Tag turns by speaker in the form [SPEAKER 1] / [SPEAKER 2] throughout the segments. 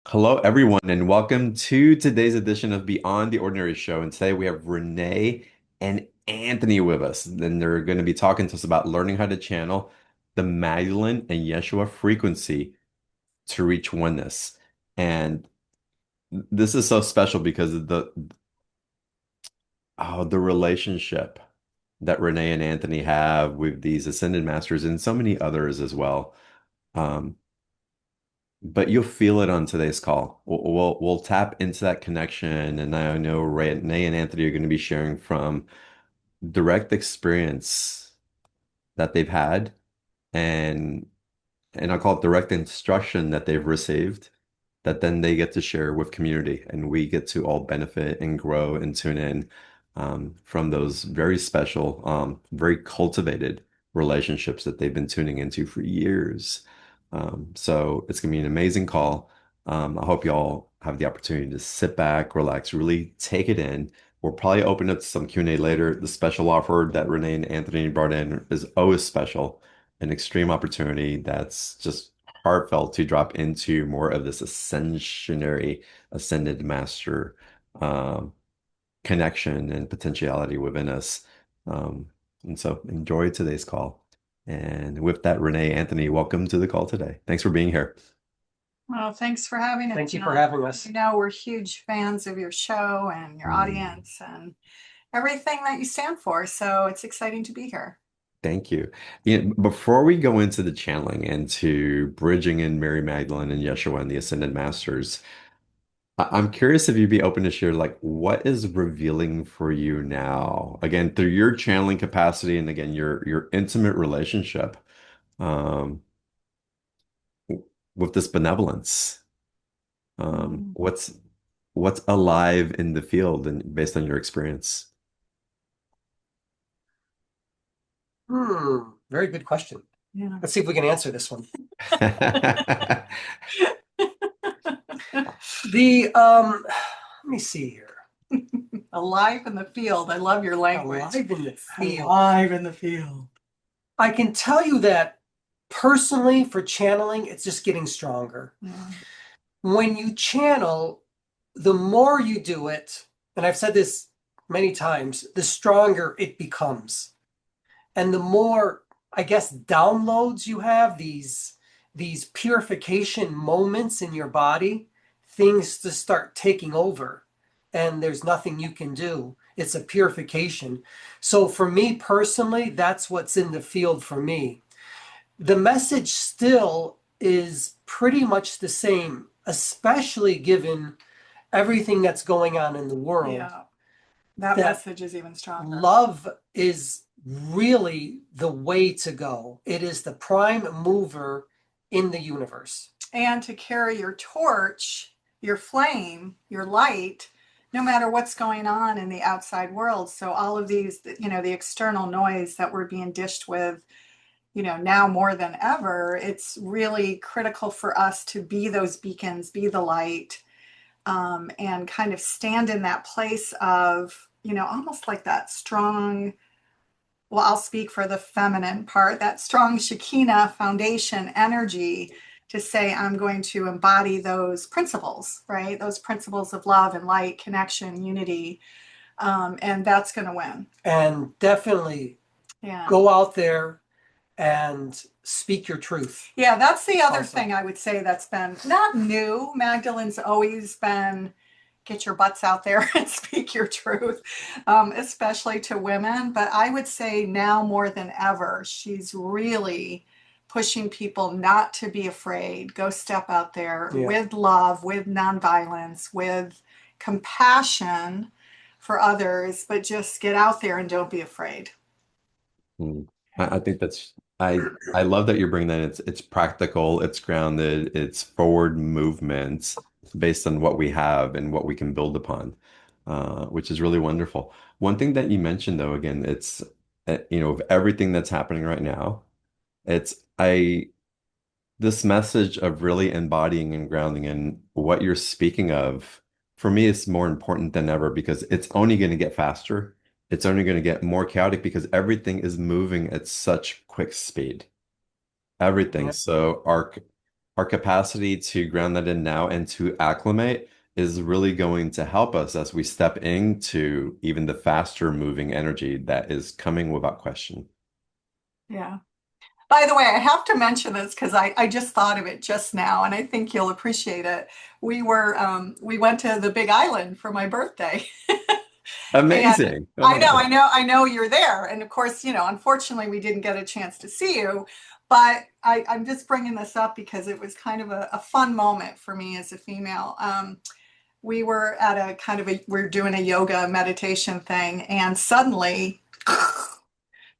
[SPEAKER 1] Hello, everyone, and welcome to today's edition of Beyond the Ordinary Show. And today we have Renee and Anthony with us. And they're going to be talking to us about learning how to channel the Magdalene and Yeshua frequency to reach oneness. And this is so special because of the relationship that Renee and Anthony have with these ascended masters and so many others as well. Um, But you'll feel it on today's call. We'll tap into that connection, and I know Renee and Anthony are going to be sharing from direct experience that they've had, and and I'll call it direct instruction that they've received, that then they get to share with community, and we get to all benefit and grow and tune in from those very special, very cultivated relationships that they've been tuning into for years. So it's gonna be an amazing call. I hope y'all have the opportunity to sit back, relax, really take it in. We'll probably open up some Q&A later. The special offer that Renee and Anthony brought in is always special, an extreme opportunity that's just heartfelt to drop into more of this ascensionary, ascended master um, connection and potentiality within us. And so enjoy today's call. And with that, Renee, Anthony, welcome to the call today. Thanks for being here.
[SPEAKER 2] Well, thanks for having us.
[SPEAKER 3] Thank you for having us.
[SPEAKER 2] We're huge fans of your show and your audience and everything that you stand for. So it's exciting to be here.
[SPEAKER 1] Thank you. Before we go into the channeling and to bridging in Mary Magdalene and Yeshua and the Ascended Masters, I'm curious if you'd be open to share, like, what is revealing for you now? Again, through your channeling capacity and again, your intimate relationship um, with this benevolence.
[SPEAKER 2] Mm.
[SPEAKER 1] What's alive in the field and based on your experience?
[SPEAKER 3] Very good question.
[SPEAKER 2] Yeah.
[SPEAKER 3] Let's see if we can answer this one. Let me see here.
[SPEAKER 2] Alive in the field. I love your language.
[SPEAKER 3] Alive in the field.
[SPEAKER 2] Alive in the field.
[SPEAKER 3] I can tell you that personally for channeling, it's just getting stronger.
[SPEAKER 2] Yeah.
[SPEAKER 3] When you channel, the more you do it, and I've said this many times, the stronger it becomes. And the more, I guess, downloads you have, these purification moments in your body, things to start taking over, and there's nothing you can do. It's a purification. So for me personally, that's what's in the field for me. The message still is pretty much the same, especially given everything that's going on in the world.
[SPEAKER 2] Yeah. That message is even stronger.
[SPEAKER 3] Love is really the way to go. It is the prime mover in the universe.
[SPEAKER 2] And to carry your torch, your flame, your light, no matter what's going on in the outside world. So all of these, the external noise that we're being dished with, now more than ever, it's really critical for us to be those beacons, be the light, and kind of stand in that place of, almost like that strong, well, I'll speak for the feminine part, that strong Shekinah foundation energy to say, I'm going to embody those principles, right? Those principles of love and light, connection, unity. And that's going to win.
[SPEAKER 3] And definitely go out there and speak your truth.
[SPEAKER 2] Yeah, that's the other thing I would say that's been not new. Magdalene's always been get your butts out there and speak your truth, especially to women. But I would say now more than ever, she's really pushing people not to be afraid. Go step out there with love, with nonviolence, with compassion for others, but just get out there and don't be afraid.
[SPEAKER 1] I think I love that you're bringing that. It's practical, it's grounded, it's forward movement based on what we have and what we can build upon, which is really wonderful. One thing that you mentioned, though, again, it's of everything that's happening right now, it's I this message of really embodying and grounding in what you're speaking of, for me, is more important than ever because it's only going to get faster. It's only going to get more chaotic because everything is moving at such quick speed. Everything. So our capacity to ground that in now and to acclimate is really going to help us as we step into even the faster moving energy that is coming without question.
[SPEAKER 2] Yeah. By the way, I have to mention this because I just thought of it just now, and I think you'll appreciate it. We went to the Big Island for my birthday. And
[SPEAKER 1] Amazing. Oh my God.
[SPEAKER 2] I know you're there. And of course, unfortunately, we didn't get a chance to see you. But I'm just bringing this up because it was kind of a fun moment for me as a female. We were at a kind of we're doing a yoga meditation thing, and suddenly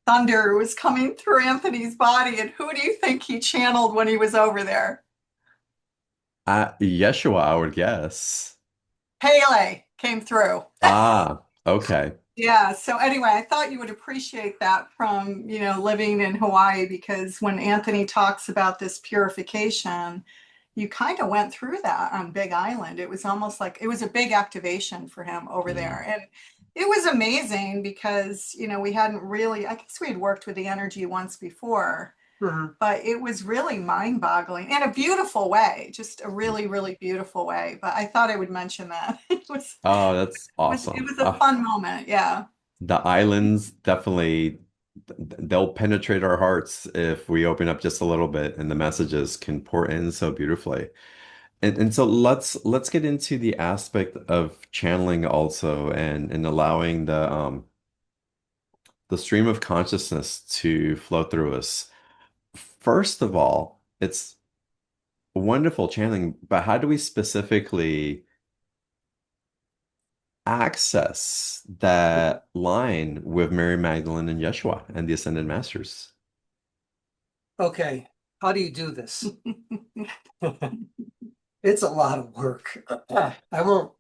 [SPEAKER 2] thunder was coming through Anthony's body. And who do you think he channeled when he was over there?
[SPEAKER 1] Yeshua, I would guess.
[SPEAKER 2] Pele came through.
[SPEAKER 1] Ah, okay.
[SPEAKER 2] Yeah. So anyway, I thought you would appreciate that from, living in Hawaii, because when Anthony talks about this purification, you kind of went through that on Big Island. It was almost like it was a big activation for him over
[SPEAKER 1] Mm.
[SPEAKER 2] there. And it was amazing because, we hadn't really, I guess we had worked with the energy once before,
[SPEAKER 3] Mhm.
[SPEAKER 2] but it was really mind-boggling in a beautiful way, just a really, really beautiful way. But I thought I would mention that.
[SPEAKER 1] Oh, that's
[SPEAKER 2] It
[SPEAKER 1] awesome.
[SPEAKER 2] was a fun moment. Yeah.
[SPEAKER 1] The islands definitely they'll penetrate our hearts if we open up just a little bit and the messages can pour in so beautifully. And so let's get into the aspect of channeling also and allowing the stream of consciousness to flow through us. First of all, it's wonderful channeling, but how do we specifically access that line with Mary Magdalene and Yeshua and the Ascended Masters?
[SPEAKER 3] Okay, how do you do this? It's a lot of work. I won't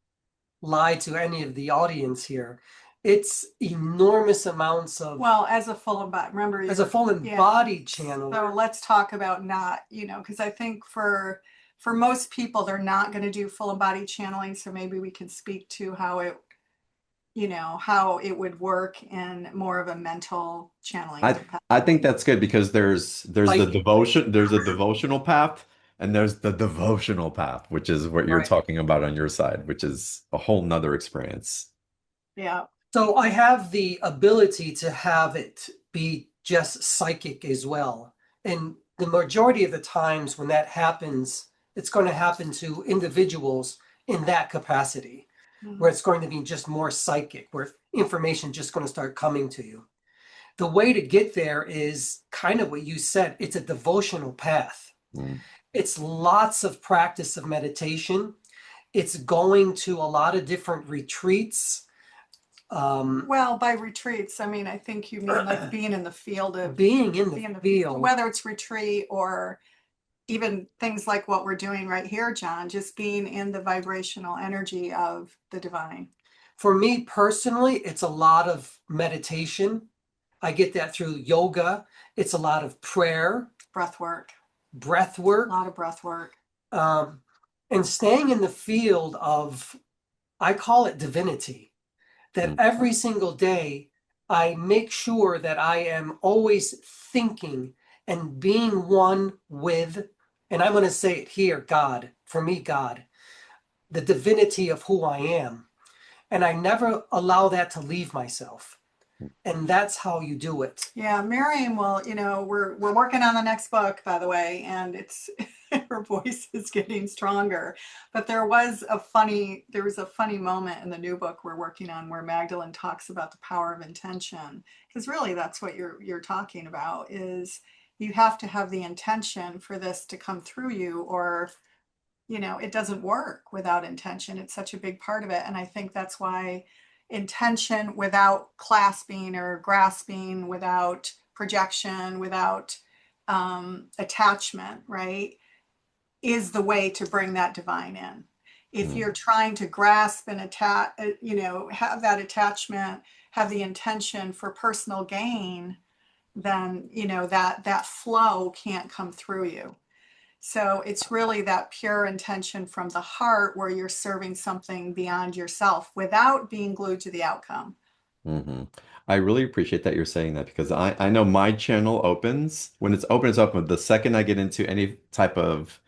[SPEAKER 3] lie to any of the audience here. It's enormous amounts of,
[SPEAKER 2] Well, as a full embodied, remember
[SPEAKER 3] as a full embodied channel.
[SPEAKER 2] So let's talk about not, because I think for most people they're not going to do full embodied channeling. So maybe we can speak to how it would work in more of a mental channeling
[SPEAKER 1] I think
[SPEAKER 2] capacity.
[SPEAKER 1] that's good because there's the
[SPEAKER 3] Like,
[SPEAKER 1] devotion, there's a devotional path, and there's the devotional path, which is what you're
[SPEAKER 2] Right.
[SPEAKER 1] talking about on your side, which is a whole nother experience.
[SPEAKER 2] Yeah.
[SPEAKER 3] so I have the ability to have it be just psychic as well. And the majority of the times when that happens, it's going to happen to individuals in that capacity, where
[SPEAKER 2] Mhm.
[SPEAKER 3] it's going to be just more psychic, where information just going to start coming to you. The way to get there is kind of what you said. It's a devotional path.
[SPEAKER 1] Mm.
[SPEAKER 3] It's lots of practice of meditation. It's going to a lot of different retreats.
[SPEAKER 2] Well, by retreats, I mean, I think you mean like being in the field of
[SPEAKER 3] Being in the
[SPEAKER 2] being
[SPEAKER 3] field,
[SPEAKER 2] whether it's retreat or even things like what we're doing right here, John, just being in the vibrational energy of the divine.
[SPEAKER 3] for me personally, it's a lot of meditation. I get that through yoga. It's a lot of prayer,
[SPEAKER 2] Breath work,
[SPEAKER 3] breath
[SPEAKER 2] a
[SPEAKER 3] work,
[SPEAKER 2] lot of breath work.
[SPEAKER 3] um, and staying in the field of, I call it divinity, that
[SPEAKER 1] Mm.
[SPEAKER 3] every single day I make sure that I am always thinking and being one with, and I'm going to say it here, God, for me, God, the divinity of who I am. And I never allow that to leave myself. And that's how you do it.
[SPEAKER 2] Yeah, Miriam, well, we're working on the next book, by the way, and it's her voice is getting stronger. But there was a funny moment in the new book we're working on where Magdalene talks about the power of intention. Because really that's what you're talking about is you have to have the intention for this to come through you, or it doesn't work without intention. It's such a big part of it. And I think that's why intention without clasping or grasping, without projection, without attachment, right, is the way to bring that divine in. If
[SPEAKER 1] Mm.
[SPEAKER 2] you're trying to grasp and attach, have that attachment, have the intention for personal gain, then that flow can't come through you. So it's really that pure intention from the heart where you're serving something beyond yourself without being glued to the outcome.
[SPEAKER 1] Hmm. I really appreciate that you're saying that because I know my channel opens when it's open, it's open. The second I get into any type of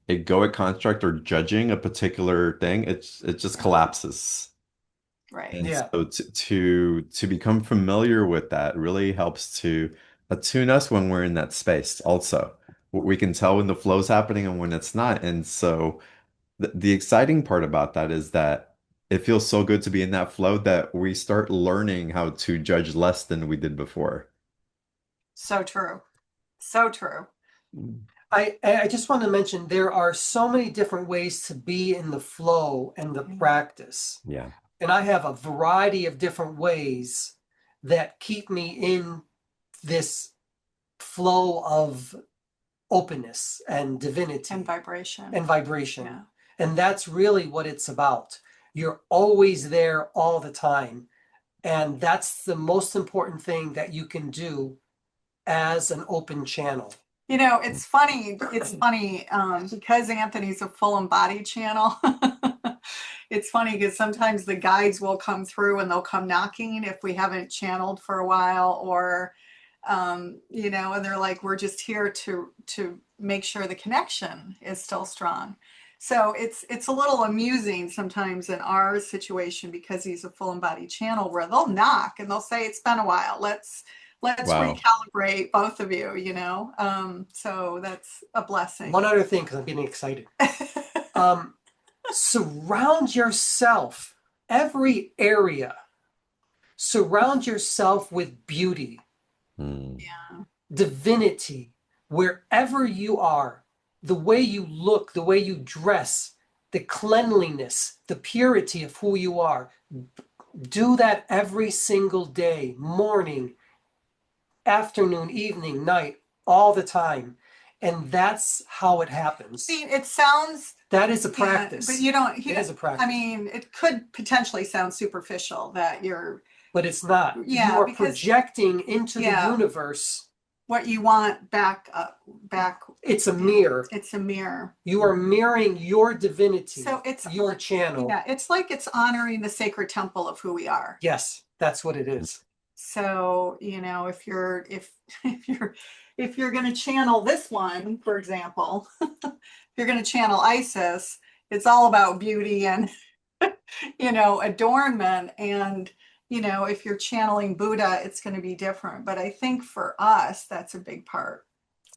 [SPEAKER 1] egoic construct or judging a particular thing, it just
[SPEAKER 2] Yeah.
[SPEAKER 1] collapses.
[SPEAKER 2] Right.
[SPEAKER 1] And
[SPEAKER 3] Yeah.
[SPEAKER 1] so to become familiar with that really helps to attune us when we're in that space also. We can tell when the flow's happening and when it's not. And so the exciting part about that is that it feels so good to be in that flow that we start learning how to judge less than we did before.
[SPEAKER 2] So true. So true.
[SPEAKER 1] Mm.
[SPEAKER 3] I just want to mention there are so many different ways to be in the flow and the
[SPEAKER 2] Mhm.
[SPEAKER 3] practice.
[SPEAKER 1] Yeah.
[SPEAKER 3] And I have a variety of different ways that keep me in this flow of openness and
[SPEAKER 2] And
[SPEAKER 3] divinity
[SPEAKER 2] vibration.
[SPEAKER 3] and vibration.
[SPEAKER 2] Yeah.
[SPEAKER 3] And that's really what it's about. You're always there all the time. And that's the most important thing that you can do as an open channel.
[SPEAKER 2] You know, it's funny. It's funny because Anthony's a full embodied channel. It's funny because sometimes the guides will come through and they'll come knocking if we haven't channeled for a while, or and they're like, "We're just here to make sure the connection is still strong." So it's a little amusing sometimes in our situation because he's a full embodied channel where they'll knock and they'll say, "It's been a while. Let's
[SPEAKER 1] Wow.
[SPEAKER 2] recalibrate both of you. So that's a
[SPEAKER 3] One
[SPEAKER 2] blessing.
[SPEAKER 3] other thing, because I'm getting excited. Um, Surround yourself, every area, surround yourself with beauty,
[SPEAKER 1] Mm.
[SPEAKER 2] Yeah.
[SPEAKER 3] divinity, wherever you are, the way you look, the way you dress, the cleanliness, the purity of who you are. Do that every single day, morning, afternoon, evening, night, all the time. And that's how it happens.
[SPEAKER 2] See, it sounds,
[SPEAKER 3] That is a
[SPEAKER 2] yeah, but
[SPEAKER 3] practice.
[SPEAKER 2] you don't,
[SPEAKER 3] It is a
[SPEAKER 2] I
[SPEAKER 3] practice,
[SPEAKER 2] mean, it could potentially sound superficial that you're,
[SPEAKER 3] but it's not. You
[SPEAKER 2] yeah,
[SPEAKER 3] are
[SPEAKER 2] because,
[SPEAKER 3] projecting into the
[SPEAKER 2] yeah,
[SPEAKER 3] universe.
[SPEAKER 2] what you want back up, back,
[SPEAKER 3] It's a mirror.
[SPEAKER 2] it's a mirror.
[SPEAKER 3] You are mirroring your divinity,
[SPEAKER 2] So it's,
[SPEAKER 3] your channel.
[SPEAKER 2] yeah, it's like it's honoring the sacred temple of who we are.
[SPEAKER 3] Yes, that's what it is.
[SPEAKER 2] So, if you're if you're if you're going to channel this one, for example, if you're going to channel Isis, it's all about beauty and adornment. And if you're channeling Buddha, it's going to be different. But I think for us, that's a big part.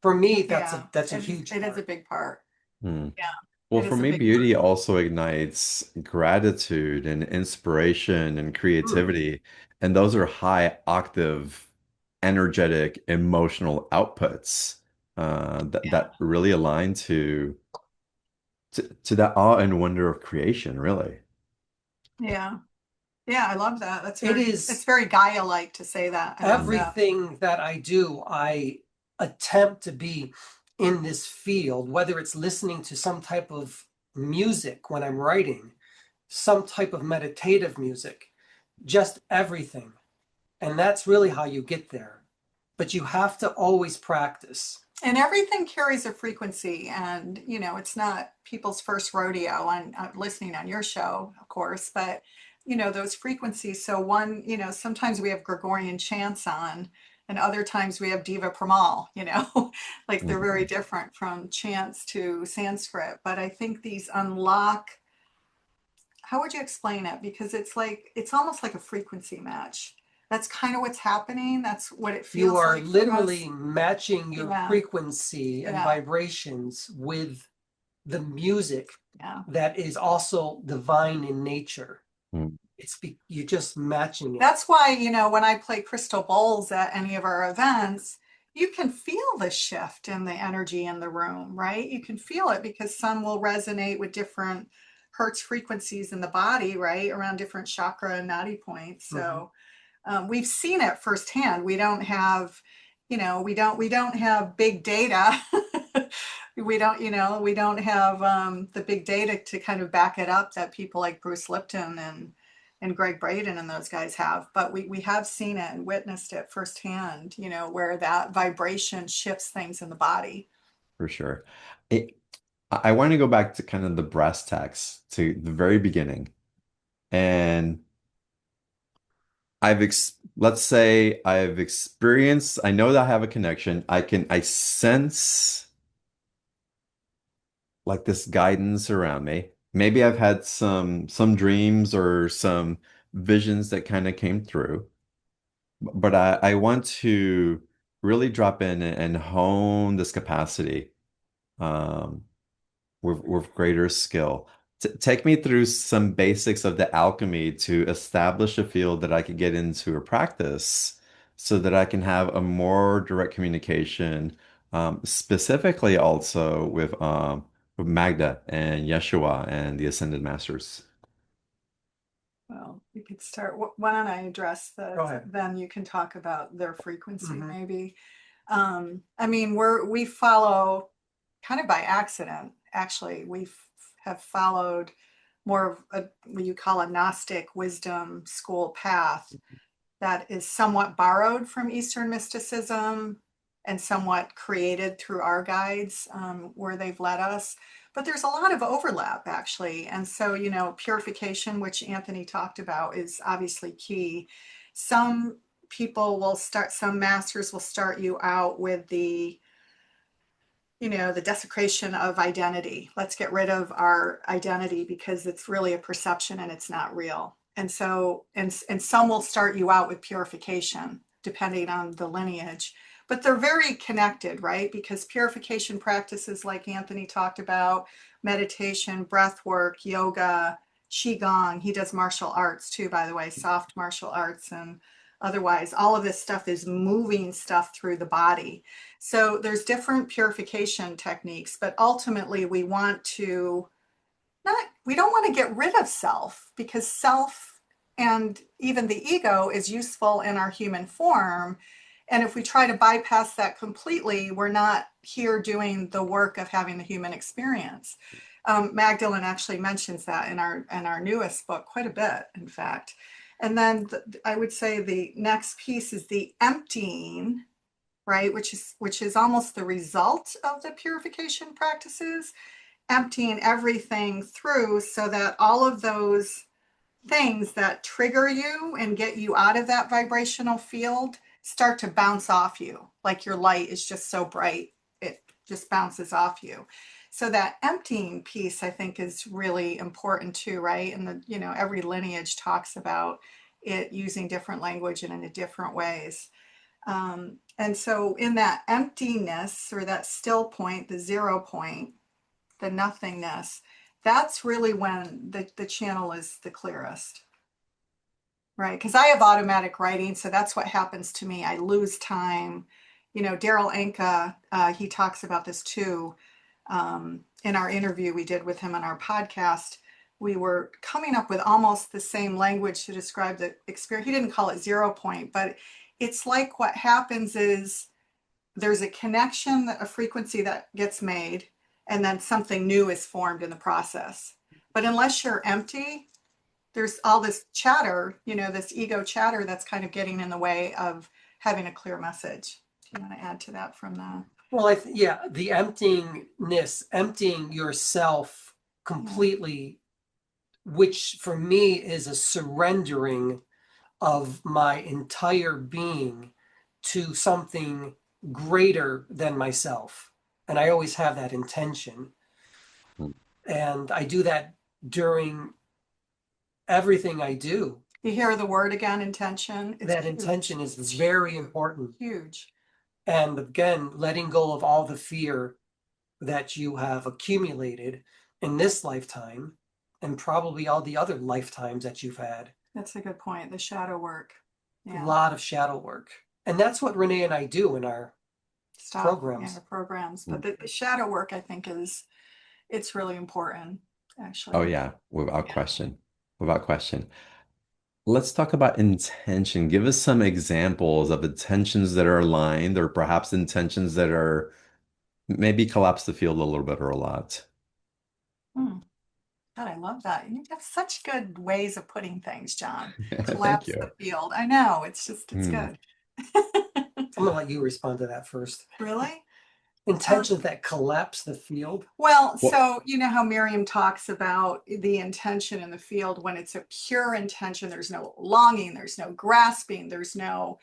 [SPEAKER 3] For me,
[SPEAKER 2] Yeah,
[SPEAKER 3] that's a
[SPEAKER 2] it is.
[SPEAKER 3] huge
[SPEAKER 2] It is a
[SPEAKER 3] part.
[SPEAKER 2] big part.
[SPEAKER 1] Mm.
[SPEAKER 2] Yeah,
[SPEAKER 1] Well,
[SPEAKER 2] it
[SPEAKER 1] for
[SPEAKER 2] is a
[SPEAKER 1] me,
[SPEAKER 2] big
[SPEAKER 1] beauty
[SPEAKER 2] part.
[SPEAKER 1] also ignites gratitude and inspiration and
[SPEAKER 3] Mm.
[SPEAKER 1] creativity. And those are high octave, energetic, emotional outputs
[SPEAKER 2] Yeah,
[SPEAKER 1] that really align to that awe and wonder of creation, really.
[SPEAKER 2] yeah, yeah. I love that.
[SPEAKER 3] It
[SPEAKER 2] It's
[SPEAKER 3] is
[SPEAKER 2] very Gaia-like to say that. I love
[SPEAKER 1] Mm.
[SPEAKER 2] that.
[SPEAKER 3] everything that I do. I attempt to be in this field, whether it's listening to some type of music when I'm writing, some type of meditative music, just everything. And that's really how you get there. But you have to always practice.
[SPEAKER 2] And everything carries a frequency, and it's not people's first rodeo on listening on your show, of course, but those frequencies. So sometimes we have Gregorian chants on, and other times we have Diva Pramal. Like they're very
[SPEAKER 1] Mhm.
[SPEAKER 2] different from chants to Sanskrit. But I think these unlock. How would you explain it? Because it's almost like a frequency match. That's kind of what's happening. That's what it
[SPEAKER 3] You
[SPEAKER 2] feels
[SPEAKER 3] are
[SPEAKER 2] like for us.
[SPEAKER 3] literally matching your
[SPEAKER 2] Yeah,
[SPEAKER 3] frequency and
[SPEAKER 2] yeah,
[SPEAKER 3] vibrations with the music
[SPEAKER 2] yeah.
[SPEAKER 3] that is also divine in nature.
[SPEAKER 1] Mm.
[SPEAKER 3] You're just matching it.
[SPEAKER 2] That's why, when I play crystal bowls at any of our events, you can feel the shift in the energy in the room, right? You can feel it because some will resonate with different hertz frequencies in the body, right? Around different chakra and nadi points.
[SPEAKER 3] Mhm.
[SPEAKER 2] So we've seen it firsthand. We don't have big data. We don't have the big data to kind of back it up that people like Bruce Lipton and Greg Braden and those guys have. But we have seen it and witnessed it firsthand, where that vibration shifts things in the body.
[SPEAKER 1] For sure. It, I want to go back to kind of the brass tacks to the very beginning. And let's say I've experienced, I know that I have a connection. I sense like this guidance around me. Maybe I've had some dreams or some visions that kind of came through, but I want to really drop in and hone this capacity um, with greater skill. T Take me through some basics of the alchemy to establish a field that I could get into a practice so that I can have a more direct communication, specifically also with Magda and Yeshua and the Ascended Masters.
[SPEAKER 2] Well, we could start. Why don't I address
[SPEAKER 3] Go ahead.
[SPEAKER 2] then you can talk about their frequency,
[SPEAKER 3] Mhm.
[SPEAKER 2] maybe. I mean, we follow kind of by accident, actually. Have followed more of what you call a Gnostic wisdom school path that is somewhat borrowed from Eastern mysticism and somewhat created through our guides, where they've led us. But there's a lot of overlap, actually. And so, purification, which Anthony talked about, is obviously key. Some some masters will start you out with the desecration of identity. Let's get rid of our identity because it's really a perception and it's not real. And so, and some will start you out with purification, depending on the lineage. But they're very connected, right? Because purification practices like Anthony talked about, meditation, breath work, yoga, qigong. He does martial arts too, by the way, soft martial arts, and otherwise, all of this stuff is moving stuff through the body. So there's different purification techniques, but ultimately we don't want to get rid of self, because self and even the ego is useful in our human form. And if we try to bypass that completely, we're not here doing the work of having the human experience. Magdalene actually mentions that in our newest book quite a bit, in fact. And then I would say the next piece is the emptying, right? Which is almost the result of the purification practices, emptying everything through so that all of those things that trigger you and get you out of that vibrational field start to bounce off you. Like your light is just so bright, it just bounces off you. So that emptying piece, I think, is really important too, right? And every lineage talks about it using different language and in different ways. And so in that emptiness, or that still point, the 0 point, the nothingness, that's really when the channel is the clearest, right? Because I have automatic writing, so that's what happens to me. I lose time. Daryl Anka, he talks about this too. In our interview we did with him on our podcast, we were coming up with almost the same language to describe the experience. He didn't call it 0 point, but it's like what happens is there's a connection, a frequency that gets made, and then something new is formed in the process. But unless you're empty, there's all this chatter, this ego chatter that's kind of getting in the way of having a clear message. Do you want to add to that from that?
[SPEAKER 3] Well, yeah, the emptingness, emptying yourself completely, which for me is a surrendering of my entire being to something greater than myself. And I always have that intention. And I do that during everything I do.
[SPEAKER 2] You hear the word again, intention.
[SPEAKER 3] That intention is very important.
[SPEAKER 2] Huge.
[SPEAKER 3] And again, letting go of all the fear that you have accumulated in this lifetime and probably all the other lifetimes that you've had.
[SPEAKER 2] That's a good point. The shadow work.
[SPEAKER 3] Yeah. A lot of shadow work. And that's what Renee and I do in our programs.
[SPEAKER 2] Yeah, programs. But the shadow work, I think, it's really important, actually.
[SPEAKER 1] Oh yeah, without question. Without question. Let's talk about intention. Give us some examples of intentions that are aligned, or perhaps intentions that are maybe collapse the field a little bit or a lot.
[SPEAKER 2] God, I love that. You have such good ways of putting things, John.
[SPEAKER 1] Thank
[SPEAKER 2] Collapse
[SPEAKER 1] you.
[SPEAKER 2] the field. I know. It's good.
[SPEAKER 3] I'm gonna let you respond to that first.
[SPEAKER 2] Really?
[SPEAKER 3] Intentions that collapse the field?
[SPEAKER 2] Well, so you know how Miriam talks about the intention in the field. When it's a pure intention, there's no longing, there's no grasping, there's no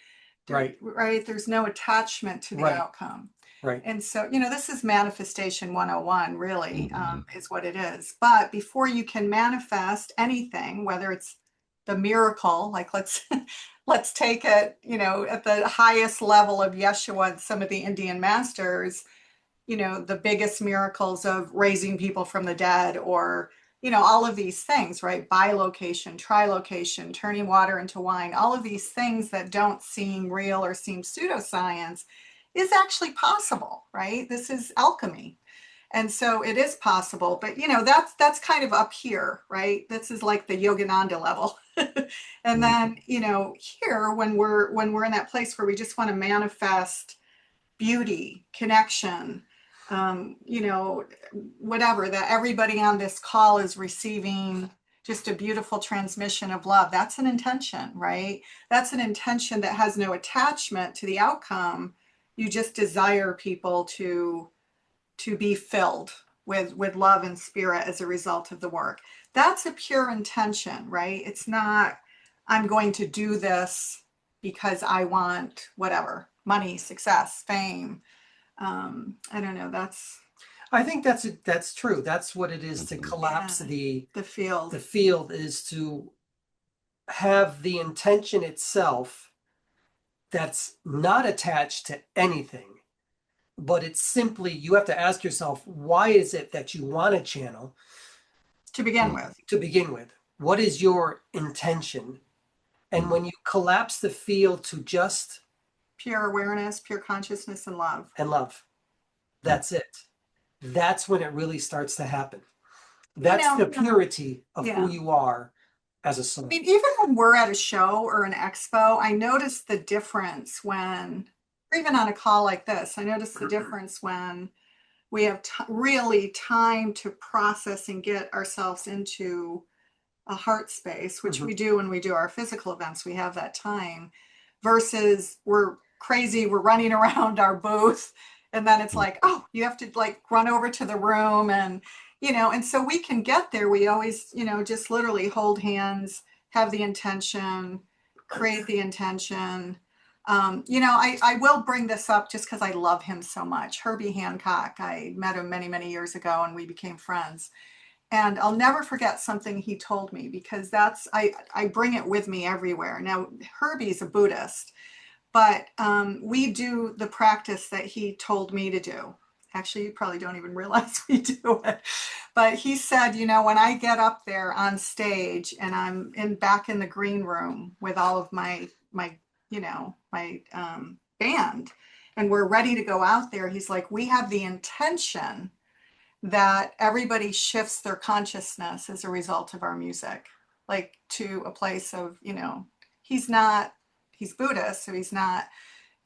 [SPEAKER 3] right.
[SPEAKER 2] There's no attachment to the outcome.
[SPEAKER 3] Right.
[SPEAKER 2] And so, this is manifestation 101, really,
[SPEAKER 1] Mhm.
[SPEAKER 2] is what it is. But before you can manifest anything, whether it's the miracle, like let's take it, at the highest level of Yeshua and some of the Indian masters, the biggest miracles of raising people from the dead, or, all of these things, right? Bilocation, trilocation, turning water into wine, all of these things that don't seem real or seem pseudoscience is actually possible, right? This is alchemy. And so it is possible, but that's kind of up here, right? This is like the Yogananda level. And
[SPEAKER 1] Mhm.
[SPEAKER 2] then, here when we're in that place where we just want to manifest beauty, connection, whatever, that everybody on this call is receiving just a beautiful transmission of love. That's an intention, right? That's an intention that has no attachment to the outcome. You just desire people to be filled with love and spirit as a result of the work. That's a pure intention, right? It's not, I'm going to do this because I want whatever, money, success, fame. I don't know.
[SPEAKER 3] I think that's true. That's what it is to
[SPEAKER 1] Mhm.
[SPEAKER 3] collapse
[SPEAKER 2] Yeah, the
[SPEAKER 3] the
[SPEAKER 2] field.
[SPEAKER 3] field is to have the intention itself that's not attached to anything, but it's simply you have to ask yourself, why is it that you want to channel
[SPEAKER 2] To begin
[SPEAKER 1] Mhm.
[SPEAKER 2] with.
[SPEAKER 3] to begin with? What is your intention? And
[SPEAKER 1] Mhm.
[SPEAKER 3] when you collapse the field to just
[SPEAKER 2] Pure awareness, pure consciousness, and love.
[SPEAKER 3] and love,
[SPEAKER 1] Mhm.
[SPEAKER 3] that's it. That's when it really starts to happen.
[SPEAKER 2] You
[SPEAKER 3] That's
[SPEAKER 2] know,
[SPEAKER 3] the purity of who
[SPEAKER 2] yeah.
[SPEAKER 3] you are as a
[SPEAKER 2] I
[SPEAKER 3] soul.
[SPEAKER 2] mean, even when we're at a show or an expo, I notice the difference when, or even on a call like this, I notice the difference when we have really time to process and get ourselves into a heart space, which
[SPEAKER 3] Mhm.
[SPEAKER 2] we do when we do our physical events. We have that time versus we're crazy, we're running around our booth. And then it's
[SPEAKER 1] Mhm.
[SPEAKER 2] like, oh, you have to like run over to the room and so we can get there. We always, just literally hold hands, have the intention, create the intention. I will bring this up just because I love him so much. Herbie Hancock, I met him many, many years ago and we became friends. And I'll never forget something he told me because I bring it with me everywhere. Now, Herbie's a Buddhist, but we do the practice that he told me to do. Actually, you probably don't even realize we do it. But he said, when I get up there on stage and I'm back in the green room with all of my band, and we're ready to go out there, he's like, we have the intention that everybody shifts their consciousness as a result of our music, like to a place of, he's not, he's Buddhist, so he's not,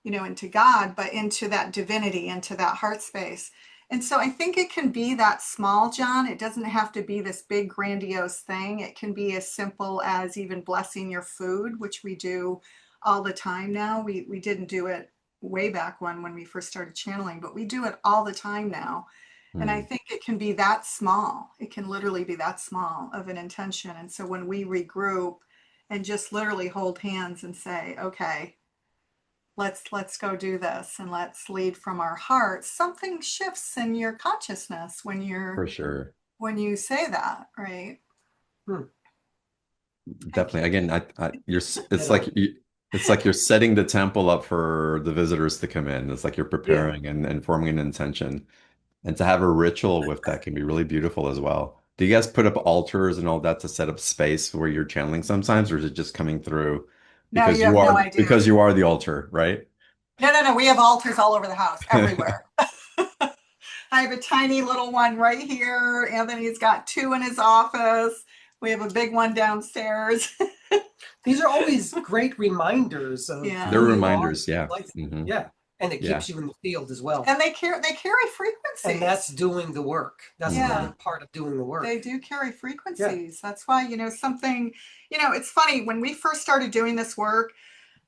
[SPEAKER 2] into God, but into that divinity, into that heart space. And so I think it can be that small, John. It doesn't have to be this big, grandiose thing. It can be as simple as even blessing your food, which we do all the time now. We didn't do it way back when we first started channeling, but we do it all the time now. And I
[SPEAKER 1] Mhm.
[SPEAKER 2] think it can be that small. It can literally be that small of an intention. And so when we regroup and just literally hold hands and say, okay, let's go do this and let's lead from our hearts, something shifts in your consciousness
[SPEAKER 1] For sure.
[SPEAKER 2] when you say that, right?
[SPEAKER 3] Hmm.
[SPEAKER 2] I
[SPEAKER 1] Definitely.
[SPEAKER 2] can't,
[SPEAKER 1] Again, it's like
[SPEAKER 3] Ditto.
[SPEAKER 1] it's like you're setting the temple up for the visitors to come in. It's like you're
[SPEAKER 3] Yeah.
[SPEAKER 1] preparing and forming an intention. And to have a ritual with that can be really beautiful as well. Do you guys put up altars and all that to set up space where you're channeling sometimes, or is it just coming through
[SPEAKER 2] no, you have no idea.
[SPEAKER 1] because you are the altar, right?
[SPEAKER 2] No. We have altars all over the house, everywhere. I have a tiny little one right here. Anthony's got two in his office. We have a big one downstairs.
[SPEAKER 3] These are always great reminders of
[SPEAKER 1] They're
[SPEAKER 3] who
[SPEAKER 2] Yeah.
[SPEAKER 3] you are,
[SPEAKER 1] reminders, yeah.
[SPEAKER 3] life.
[SPEAKER 1] Hmm.
[SPEAKER 3] Yeah. And it
[SPEAKER 1] Yeah,
[SPEAKER 3] keeps you in the field as well.
[SPEAKER 2] And they carry
[SPEAKER 3] And that's
[SPEAKER 2] frequencies.
[SPEAKER 3] doing the work. That's
[SPEAKER 2] Yeah.
[SPEAKER 3] another part of doing the work.
[SPEAKER 2] They do carry
[SPEAKER 3] Yeah.
[SPEAKER 2] frequencies. That's why, something, it's funny when we first started doing this work,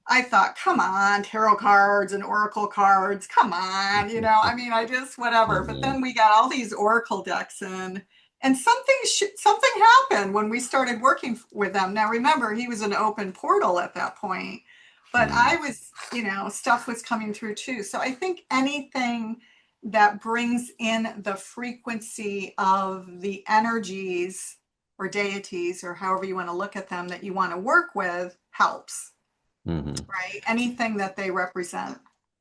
[SPEAKER 2] I thought, come on, tarot cards and oracle cards, come on, I mean, I just whatever. But
[SPEAKER 1] hmm
[SPEAKER 2] then we got all these oracle decks in, and something happened when we started working with them. Now, remember, he was an open portal at that point, But
[SPEAKER 1] Mm,
[SPEAKER 2] I was, stuff was coming through too. So I think anything that brings in the frequency of the energies or deities or however you want to look at them that you want to work with helps,
[SPEAKER 1] mhm.
[SPEAKER 2] right? Anything that they represent.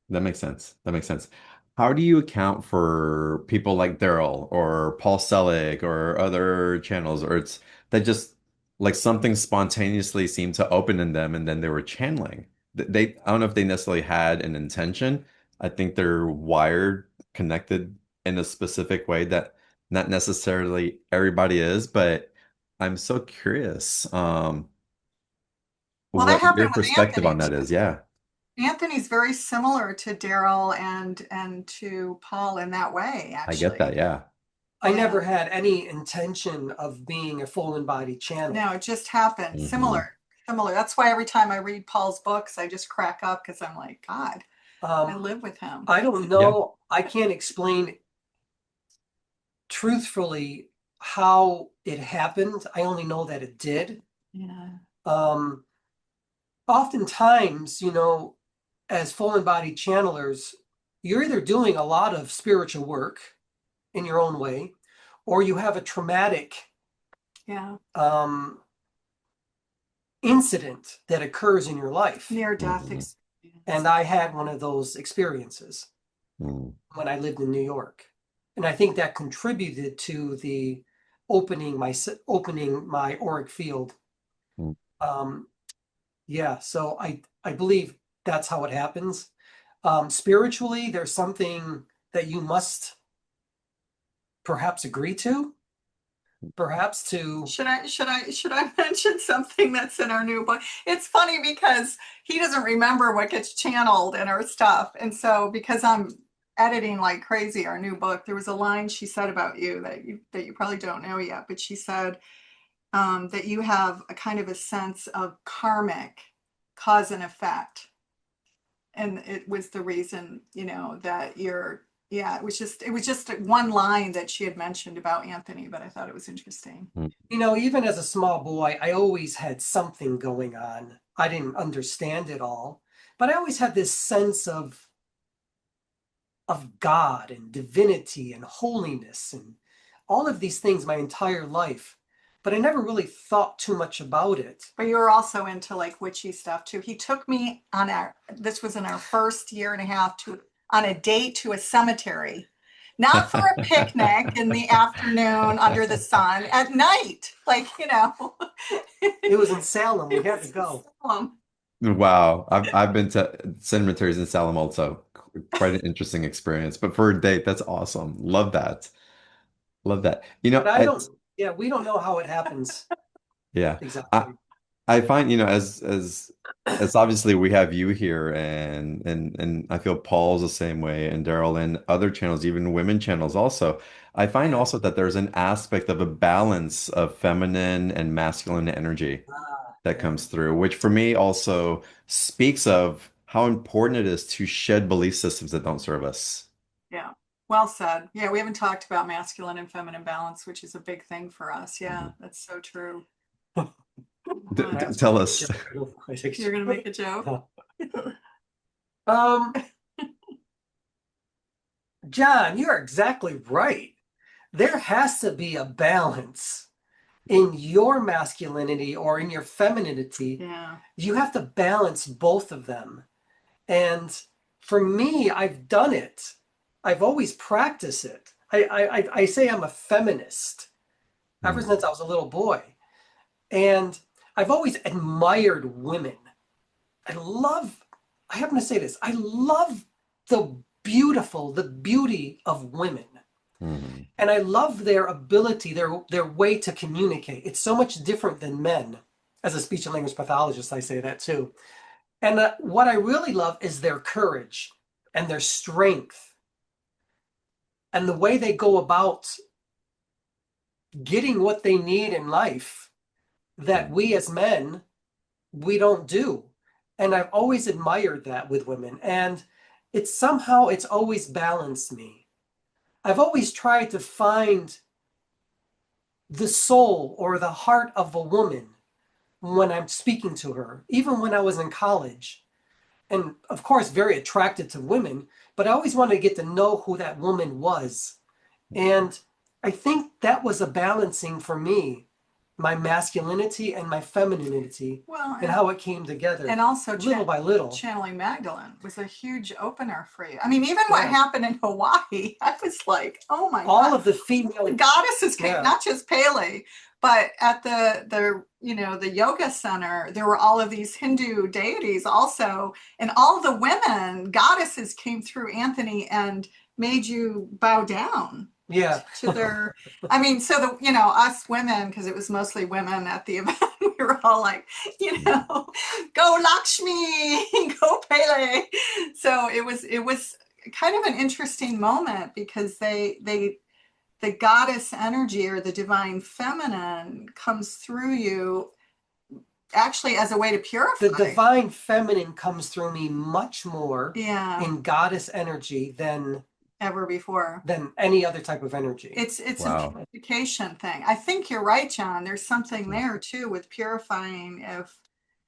[SPEAKER 1] That makes sense. That makes sense. How do you account for people like Daryl or Paul Selig or other channels, or it's that just like something spontaneously seemed to open in them and then they were channeling. I don't know if they necessarily had an intention. I think they're wired, connected in a specific way that not necessarily everybody is, but I'm so curious,
[SPEAKER 2] Well, that
[SPEAKER 1] what your
[SPEAKER 2] happened with
[SPEAKER 1] perspective
[SPEAKER 2] Anthony
[SPEAKER 1] on that
[SPEAKER 2] too.
[SPEAKER 1] is. Yeah,
[SPEAKER 2] Anthony's very similar to Daryl and to Paul in that way,
[SPEAKER 1] I get that.
[SPEAKER 2] actually.
[SPEAKER 1] Yeah.
[SPEAKER 3] I
[SPEAKER 2] Yeah.
[SPEAKER 3] never had any intention of being a full embodied channel.
[SPEAKER 2] No, it just happened.
[SPEAKER 1] Hmm.
[SPEAKER 2] Similar. Similar. That's why every time I read Paul's books, I just crack up because I'm like, God, I
[SPEAKER 3] Um,
[SPEAKER 2] live with him.
[SPEAKER 3] I don't
[SPEAKER 1] Yeah.
[SPEAKER 3] know. I can't explain truthfully how it happened. I only know that it did.
[SPEAKER 2] Yeah.
[SPEAKER 3] Um, Oftentimes, as full embodied channelers, you're either doing a lot of spiritual work in your own way, or you have a traumatic
[SPEAKER 2] Yeah.
[SPEAKER 3] um, incident that occurs in your life.
[SPEAKER 2] Near death
[SPEAKER 1] Hmm.
[SPEAKER 3] And
[SPEAKER 2] experience.
[SPEAKER 3] I had one of those experiences
[SPEAKER 1] Mm.
[SPEAKER 3] when I lived in New York. And I think that contributed to the opening my auric field.
[SPEAKER 1] Mm.
[SPEAKER 3] Um, yeah, so I believe that's how it happens. Spiritually, there's something that you must perhaps agree to, perhaps to.
[SPEAKER 2] Should I mention something that's in our new book? It's funny because he doesn't remember what gets channeled in our stuff. And so because I'm editing like crazy our new book, there was a line she said about you that you probably don't know yet, but she said that you have a kind of a sense of karmic cause and effect. And it was the reason, that you're, yeah, it was just one line that she had mentioned about Anthony, but I thought it was interesting.
[SPEAKER 1] Mm.
[SPEAKER 3] Even as a small boy, I always had something going on. I didn't understand it all, but I always had this sense of God and divinity and holiness and all of these things my entire life. But I never really thought too much about it.
[SPEAKER 2] But you were also into like witchy stuff too. He took me this was in our first year and a half on a date to a cemetery, not for a picnic in the afternoon under the sun, at night. Like,
[SPEAKER 3] It was in Salem. We
[SPEAKER 2] it
[SPEAKER 3] had to
[SPEAKER 2] was in
[SPEAKER 3] go.
[SPEAKER 2] Salem.
[SPEAKER 1] Wow. I've been to cemeteries in Salem also. Quite an interesting experience. But for a date, that's awesome. Love that. Love that.
[SPEAKER 3] But I don't,
[SPEAKER 1] It's
[SPEAKER 3] yeah, we don't know how it happens
[SPEAKER 1] yeah. I
[SPEAKER 3] exactly.
[SPEAKER 1] I find, as obviously we have you here and I feel Paul's the same way and Daryl and other channels, even women channels also. I find
[SPEAKER 3] Yeah.
[SPEAKER 1] also that there's an aspect of a balance of feminine and masculine energy that
[SPEAKER 3] Yeah.
[SPEAKER 1] comes through, which for me also speaks of how important it is to shed belief systems that don't serve us.
[SPEAKER 2] Yeah. Well said. Yeah, we haven't talked about masculine and feminine balance, which is a big thing for us. Yeah,
[SPEAKER 1] Mhm.
[SPEAKER 2] that's so true.
[SPEAKER 3] I was
[SPEAKER 1] Tell
[SPEAKER 3] gonna make a
[SPEAKER 1] us.
[SPEAKER 3] joke.
[SPEAKER 2] You're gonna make a joke?
[SPEAKER 3] Um, John, you're exactly right. There has to be a balance in your masculinity or in your femininity.
[SPEAKER 2] Yeah.
[SPEAKER 3] You have to balance both of them. And for me, I've done it. I've always practiced it. I say I'm a feminist ever
[SPEAKER 1] Mm,
[SPEAKER 3] since I was a little boy. And I've always admired women. I love, I happen to say this, I love the beauty of women.
[SPEAKER 1] mhm,
[SPEAKER 3] And I love their ability, their way to communicate. It's so much different than men. As a speech and language pathologist, I say that too. And what I really love is their courage and their strength and the way they go about getting what they need in life that
[SPEAKER 1] mm,
[SPEAKER 3] we as men, we don't do. And I've always admired that with women. And it's always balanced me. I've always tried to find the soul or the heart of a woman when I'm speaking to her, even when I was in college. and of course very attracted to women, but I always wanted to get to know who that woman was. And I think that was a balancing for me, my masculinity and my femininity,
[SPEAKER 2] Well,
[SPEAKER 3] and how it came together
[SPEAKER 2] and also
[SPEAKER 3] little by little.
[SPEAKER 2] channeling Magdalene was a huge opener for you. I mean, even what
[SPEAKER 3] Yeah.
[SPEAKER 2] happened in Hawaii, I was like, oh my
[SPEAKER 3] All
[SPEAKER 2] God,
[SPEAKER 3] of the
[SPEAKER 2] the
[SPEAKER 3] female,
[SPEAKER 2] goddesses came,
[SPEAKER 3] yeah,
[SPEAKER 2] not just Pele, but at the yoga center, there were all of these Hindu deities also, and all the women goddesses came through Anthony and made you bow down
[SPEAKER 3] yeah.
[SPEAKER 2] to their, I mean, so us women, because it was mostly women at the event, we were all like, go Lakshmi, go Pele. So it was kind of an interesting moment because the goddess energy or the divine feminine comes through you actually as a way to
[SPEAKER 3] The
[SPEAKER 2] purify.
[SPEAKER 3] divine feminine comes through me much more
[SPEAKER 2] Yeah,
[SPEAKER 3] in goddess energy
[SPEAKER 2] ever before.
[SPEAKER 3] than any other type of energy.
[SPEAKER 2] It's a
[SPEAKER 1] Wow.
[SPEAKER 2] purification thing. I think you're right, John. There's something there too with purifying if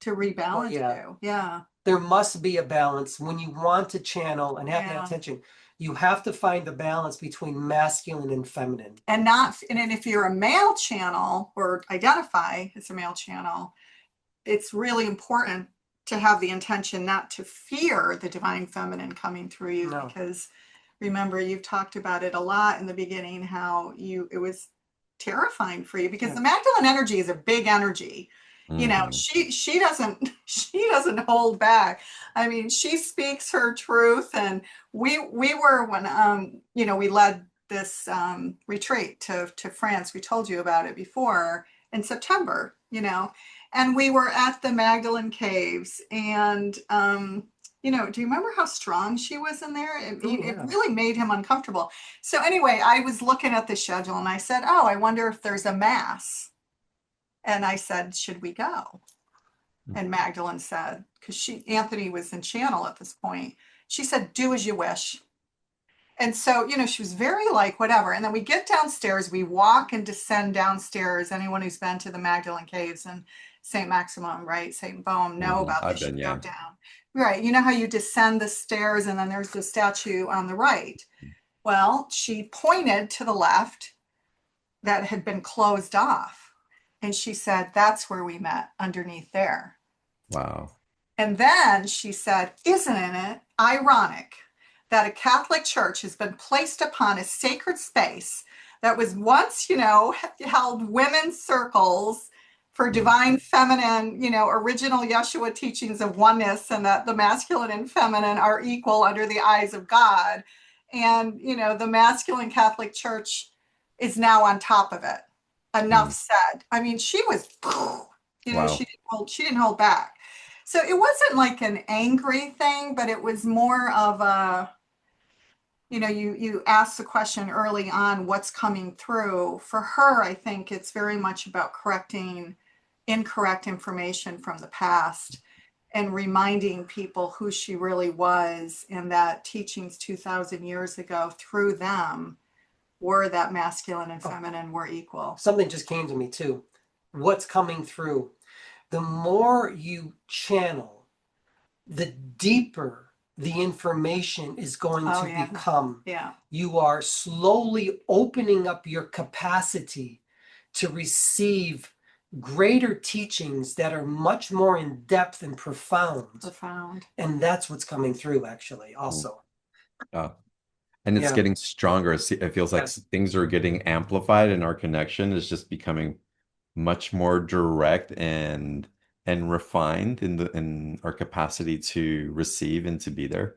[SPEAKER 2] to
[SPEAKER 3] Well,
[SPEAKER 2] rebalance
[SPEAKER 3] yeah,
[SPEAKER 2] you. Yeah.
[SPEAKER 3] there must be a balance when you want to channel and have that
[SPEAKER 2] Yeah.
[SPEAKER 3] attention. You have to find the balance between masculine and feminine.
[SPEAKER 2] And not and then if you're a male channel or identify as a male channel, it's really important to have the intention not to fear the divine feminine coming through you
[SPEAKER 3] No,
[SPEAKER 2] because remember you've talked about it a lot in the beginning how it was terrifying for you because
[SPEAKER 3] yeah,
[SPEAKER 2] the Magdalene energy is a big energy.
[SPEAKER 1] Hmm.
[SPEAKER 2] She doesn't hold back. I mean, she speaks her truth, and we were when we led this retreat to France. We told you about it before in September. And we were at the Magdalene Caves, and do you remember how strong she was in there?
[SPEAKER 3] oh
[SPEAKER 2] It
[SPEAKER 3] yeah.
[SPEAKER 2] really made him uncomfortable. So anyway, I was looking at the schedule and I said, "Oh, I wonder if there's a mass." And I said, "Should we go?" And Magdalene said, because Anthony was in channel at this point, she said, "Do as you wish." And so, she was very like, whatever. And then we get downstairs, we walk and descend downstairs. Anyone who's been to the Magdalene Caves and St. Maximum, right? St. Baume know
[SPEAKER 1] Hmm.
[SPEAKER 2] about
[SPEAKER 1] I've
[SPEAKER 2] this. You
[SPEAKER 1] been,
[SPEAKER 2] go
[SPEAKER 1] yeah.
[SPEAKER 2] down. Right. You know how you descend the stairs and then there's the statue on the right. Well, she pointed to the left that had been closed off. And she said, "That's where we met underneath there."
[SPEAKER 1] Wow.
[SPEAKER 2] And then she said, "Isn't it ironic that a Catholic church has been placed upon a sacred space that was once, held women's circles for
[SPEAKER 1] Mm.
[SPEAKER 2] divine feminine, original Yeshua teachings of oneness and that the masculine and feminine are equal under the eyes of God. And, the masculine Catholic Church is now on top of it. Enough
[SPEAKER 1] Mm.
[SPEAKER 2] said. I mean, she was,
[SPEAKER 1] Wow.
[SPEAKER 2] she didn't hold back. So it wasn't like an angry thing, but it was more of a, you asked the question early on, what's coming through. For her, I think it's very much about correcting incorrect information from the past and reminding people who she really was and that teachings 2,000 years ago through them were that masculine and
[SPEAKER 3] Oh,
[SPEAKER 2] feminine were equal.
[SPEAKER 3] something just came to me too. What's coming through? The more you channel, the deeper the information is going
[SPEAKER 2] Oh,
[SPEAKER 3] to
[SPEAKER 2] yeah.
[SPEAKER 3] become.
[SPEAKER 2] Yeah.
[SPEAKER 3] You are slowly opening up your capacity to receive greater teachings that are much more in depth and profound.
[SPEAKER 2] Profound.
[SPEAKER 3] And that's what's coming through, actually,
[SPEAKER 1] Mm.
[SPEAKER 3] also.
[SPEAKER 1] Uh, and it's
[SPEAKER 3] Yeah.
[SPEAKER 1] getting stronger. It feels like
[SPEAKER 3] Yes.
[SPEAKER 1] things are getting amplified, and our connection is just becoming much more direct and refined in our capacity to receive and to be there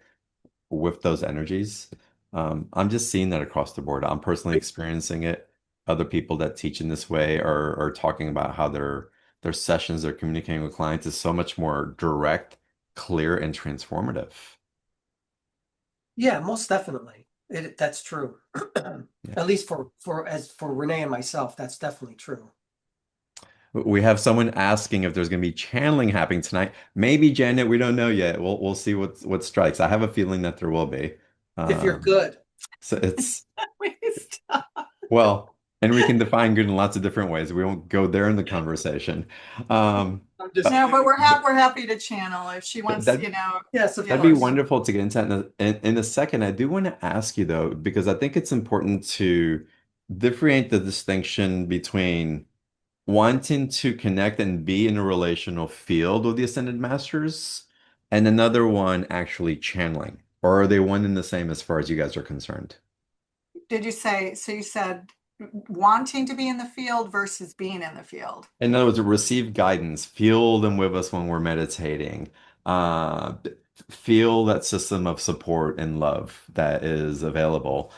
[SPEAKER 1] with those energies. I'm just seeing that across the board. I'm personally experiencing it. Other people that teach in this way are talking about how their sessions, they're communicating with clients is so much more direct, clear, and transformative.
[SPEAKER 3] Yeah, most definitely. That's true.
[SPEAKER 1] Yeah.
[SPEAKER 3] At least for Renee and myself, that's definitely true.
[SPEAKER 1] We have someone asking if there's going to be channeling happening tonight. Maybe Janet, we don't know yet. We'll see what strikes. I have a feeling that there will be.
[SPEAKER 3] If you're
[SPEAKER 1] Um,
[SPEAKER 3] good.
[SPEAKER 1] so it's
[SPEAKER 2] We stop.
[SPEAKER 1] well. And we can define good in lots of different ways. We won't go there in the conversation. Um,
[SPEAKER 3] I'm just
[SPEAKER 2] No, but
[SPEAKER 3] kidding.
[SPEAKER 2] we're happy to channel if she wants,
[SPEAKER 1] that
[SPEAKER 3] Yes, of
[SPEAKER 2] yeah.
[SPEAKER 1] that'd be
[SPEAKER 3] course.
[SPEAKER 1] wonderful to get into that in a second. I do want to ask you though, because I think it's important to differentiate the distinction between wanting to connect and be in a relational field with the Ascended Masters and another one actually channeling. Or are they one and the same as far as you guys are concerned?
[SPEAKER 2] Did you say, so you said wanting to be in the field versus being in the field?
[SPEAKER 1] In other words, receive guidance, feel them with us when we're meditating, uh, feel that system of support and love that is available.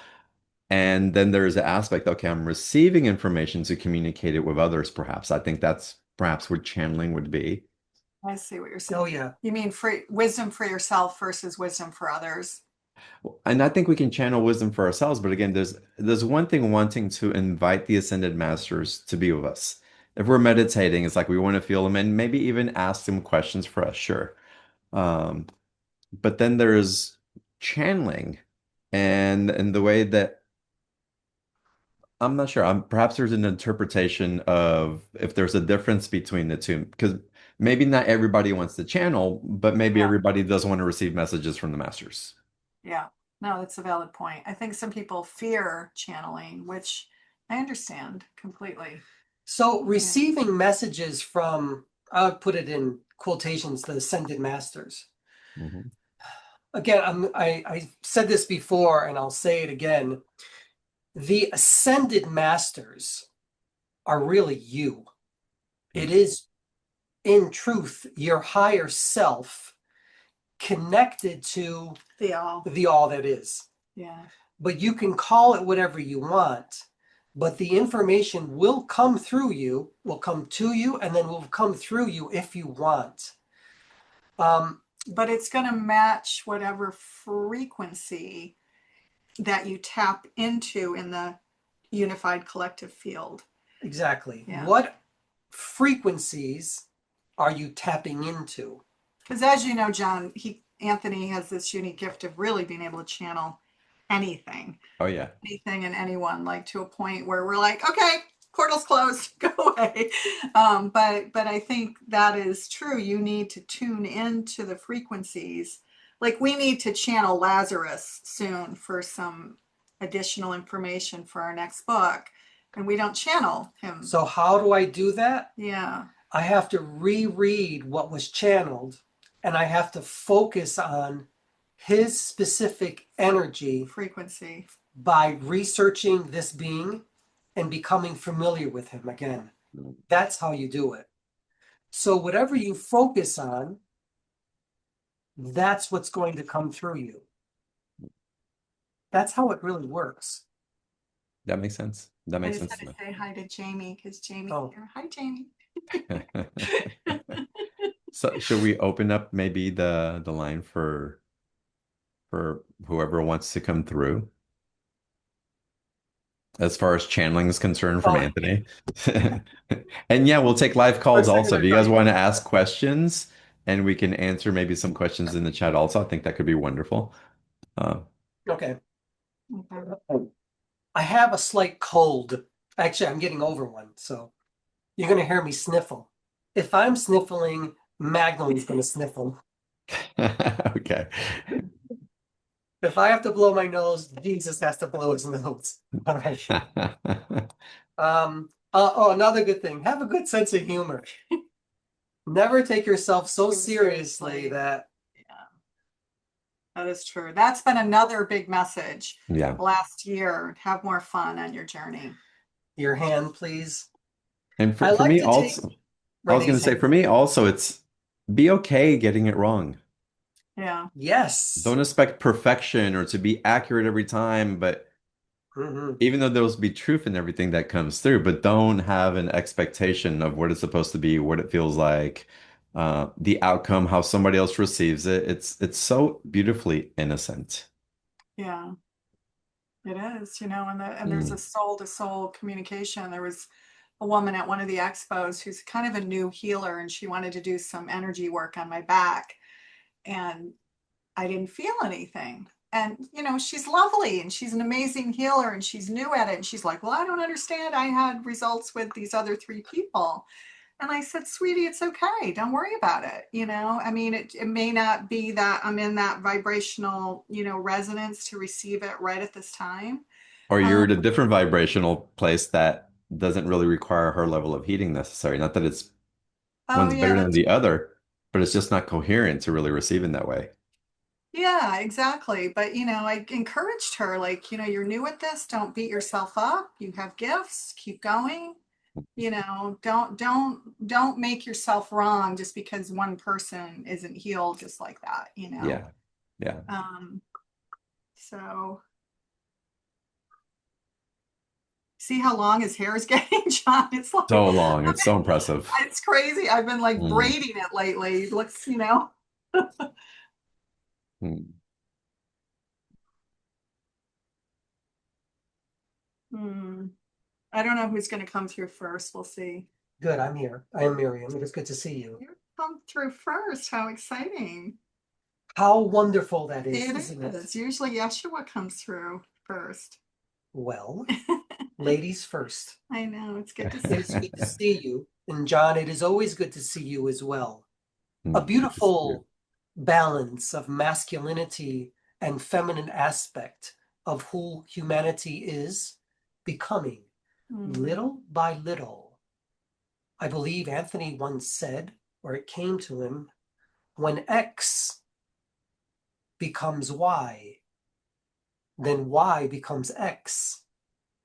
[SPEAKER 1] And then there's the aspect, okay, I'm receiving information to communicate it with others, perhaps. I think that's perhaps what channeling would be.
[SPEAKER 2] I see what you're
[SPEAKER 3] Oh,
[SPEAKER 2] saying.
[SPEAKER 3] yeah.
[SPEAKER 2] You mean free wisdom for yourself versus wisdom for others?
[SPEAKER 1] And I think we can channel wisdom for ourselves, but again, there's one thing wanting to invite the ascended masters to be with us. If we're meditating, it's like we want to feel them and maybe even ask them questions for us, sure. Um, but then there's channeling and the way that I'm not sure. Perhaps there's an interpretation of if there's a difference between the two, because maybe not everybody wants to channel, but maybe
[SPEAKER 2] Yeah,
[SPEAKER 1] everybody does want to receive messages from the masters.
[SPEAKER 2] yeah. No, that's a valid point. I think some people fear channeling, which I understand completely.
[SPEAKER 3] So
[SPEAKER 2] Yeah.
[SPEAKER 3] receiving messages from, I would put it in quotations, the ascended masters.
[SPEAKER 1] Mhm.
[SPEAKER 3] Again, I said this before and I'll say it again. The ascended masters are really you. It is in truth your higher self connected to
[SPEAKER 2] The all.
[SPEAKER 3] the all that is.
[SPEAKER 2] Yeah.
[SPEAKER 3] But you can call it whatever you want, but the information will come through you, will come to you, and then will come through you if you want.
[SPEAKER 2] But it's going to match whatever frequency that you tap into in the unified collective field.
[SPEAKER 3] Exactly.
[SPEAKER 2] Yeah.
[SPEAKER 3] What frequencies are you tapping into?
[SPEAKER 2] Because as you know, John, Anthony has this unique gift of really being able to channel anything,
[SPEAKER 1] Oh yeah.
[SPEAKER 2] anything and anyone, like to a point where we're like, okay, portal's closed, go away. But I think that is true. You need to tune into the frequencies. Like we need to channel Lazarus soon for some additional information for our next book, and we don't channel him.
[SPEAKER 3] So how do I do that?
[SPEAKER 2] Yeah,
[SPEAKER 3] I have to reread what was channeled and I have to focus on his specific energy
[SPEAKER 2] frequency.
[SPEAKER 3] by researching this being and becoming familiar with him again. That's how you do it. So whatever you focus on, that's what's going to come through you. That's how it really works.
[SPEAKER 1] That makes sense. That
[SPEAKER 2] I
[SPEAKER 1] makes
[SPEAKER 2] just
[SPEAKER 1] sense
[SPEAKER 2] had
[SPEAKER 1] to
[SPEAKER 2] to say hi to Jamie because Jamie
[SPEAKER 3] Oh.
[SPEAKER 2] here. Hi, Jamie.
[SPEAKER 1] me. So should we open up maybe the line for whoever wants to come through as far as channeling is concerned from
[SPEAKER 3] Oh,
[SPEAKER 1] Anthony? And yeah, we'll take live
[SPEAKER 3] for a
[SPEAKER 1] calls
[SPEAKER 3] second
[SPEAKER 1] also.
[SPEAKER 3] I
[SPEAKER 1] If you
[SPEAKER 3] thought
[SPEAKER 1] guys
[SPEAKER 3] you
[SPEAKER 1] want
[SPEAKER 3] were.
[SPEAKER 1] to ask questions and we can answer maybe some questions in the chat also, I think that could be wonderful. Uh,
[SPEAKER 3] Okay.
[SPEAKER 2] Okay.
[SPEAKER 3] I have a slight cold. Actually, I'm getting over one, so you're going to hear me sniffle. If I'm sniffling, Magdalene's going to sniffle.
[SPEAKER 1] okay.
[SPEAKER 3] If I have to blow my nose, Jesus has to blow his nose. All right. Another good thing. Have a good sense of humor. Never take yourself so seriously that
[SPEAKER 2] Yeah, that is true. That's been another big message
[SPEAKER 1] Yeah.
[SPEAKER 2] last year. Have more fun on your journey.
[SPEAKER 3] your hand, please.
[SPEAKER 1] And
[SPEAKER 3] I
[SPEAKER 1] for
[SPEAKER 3] like
[SPEAKER 1] me
[SPEAKER 3] to take
[SPEAKER 1] also, I was going
[SPEAKER 3] Renee's
[SPEAKER 1] to say,
[SPEAKER 3] hand.
[SPEAKER 1] for me also, it's be okay getting it wrong.
[SPEAKER 2] Yeah.
[SPEAKER 3] Yes.
[SPEAKER 1] Don't expect perfection or to be accurate every time, but
[SPEAKER 3] Mhm.
[SPEAKER 1] even though there'll be truth in everything that comes through, but don't have an expectation of what it's supposed to be, what it feels like, the outcome, how somebody else receives it. It's so beautifully innocent.
[SPEAKER 2] Yeah. It is, and there's a
[SPEAKER 1] Mm.
[SPEAKER 2] soul to soul communication. There was a woman at one of the expos who's kind of a new healer, and she wanted to do some energy work on my back, and I didn't feel anything. and she's lovely and she's an amazing healer and she's new at it. And she's like, well, I don't understand. I had results with these other 3 people. And I said, sweetie, it's okay. Don't worry about it. I mean, it may not be that I'm in that vibrational, resonance to receive it right at this time.
[SPEAKER 1] Or you're
[SPEAKER 2] Um,
[SPEAKER 1] at a different vibrational place that doesn't really require her level of heating necessary. Not that it's
[SPEAKER 2] oh
[SPEAKER 1] one's
[SPEAKER 2] yeah,
[SPEAKER 1] better than
[SPEAKER 2] that's
[SPEAKER 1] the other, but it's just not coherent to really receive in that way.
[SPEAKER 2] yeah, exactly. But I encouraged her, like, you're new at this. Don't beat yourself up. You have gifts. Keep going. Don't make yourself wrong just because one person isn't healed just like that.
[SPEAKER 1] Yeah. Yeah.
[SPEAKER 2] Um, so see how long his hair is getting, John? It's like
[SPEAKER 1] So long. It's so impressive.
[SPEAKER 2] it's crazy. I've been like
[SPEAKER 1] Mm,
[SPEAKER 2] braiding it lately. It looks,
[SPEAKER 1] mm.
[SPEAKER 2] hmm, I don't know who's going to come through first. We'll see.
[SPEAKER 3] Good, I'm here. I am Miriam. It is good to see you.
[SPEAKER 2] You come through first. How exciting.
[SPEAKER 3] How wonderful that is,
[SPEAKER 2] It
[SPEAKER 3] isn't it?
[SPEAKER 2] is. Usually Yeshua comes through first.
[SPEAKER 3] Well, ladies first.
[SPEAKER 2] I know. It's good to
[SPEAKER 3] It is
[SPEAKER 2] see
[SPEAKER 3] good to see you. And John, it is always good to see you as well. A
[SPEAKER 1] Good to see you.
[SPEAKER 3] beautiful balance of masculinity and feminine aspect of who humanity is becoming
[SPEAKER 2] you.
[SPEAKER 3] little by little. I believe Anthony once said, or it came to him, when X becomes Y, then Y becomes X,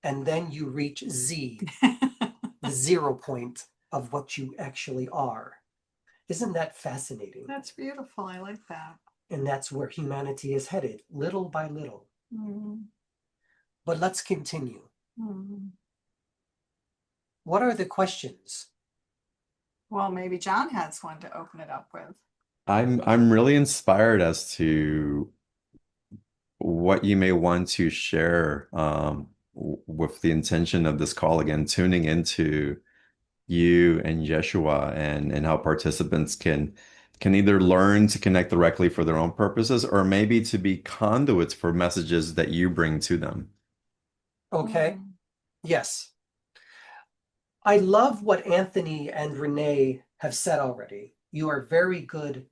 [SPEAKER 3] and then you reach Z, the 0 point of what you actually are. Isn't that fascinating?
[SPEAKER 2] That's beautiful. I like that.
[SPEAKER 3] And that's where humanity is headed, little by little.
[SPEAKER 2] Mm.
[SPEAKER 3] But let's continue.
[SPEAKER 2] Mm.
[SPEAKER 3] What are the questions?
[SPEAKER 2] Well, maybe John has one to open it up with.
[SPEAKER 1] I'm really inspired as to what you may want to share with the intention of this call again, tuning into you and Yeshua and how participants can either learn to connect directly for their own purposes or maybe to be conduits for messages that you bring to them.
[SPEAKER 3] Okay.
[SPEAKER 2] Mm.
[SPEAKER 3] Yes. I love what Anthony and Renee have said already. You are very good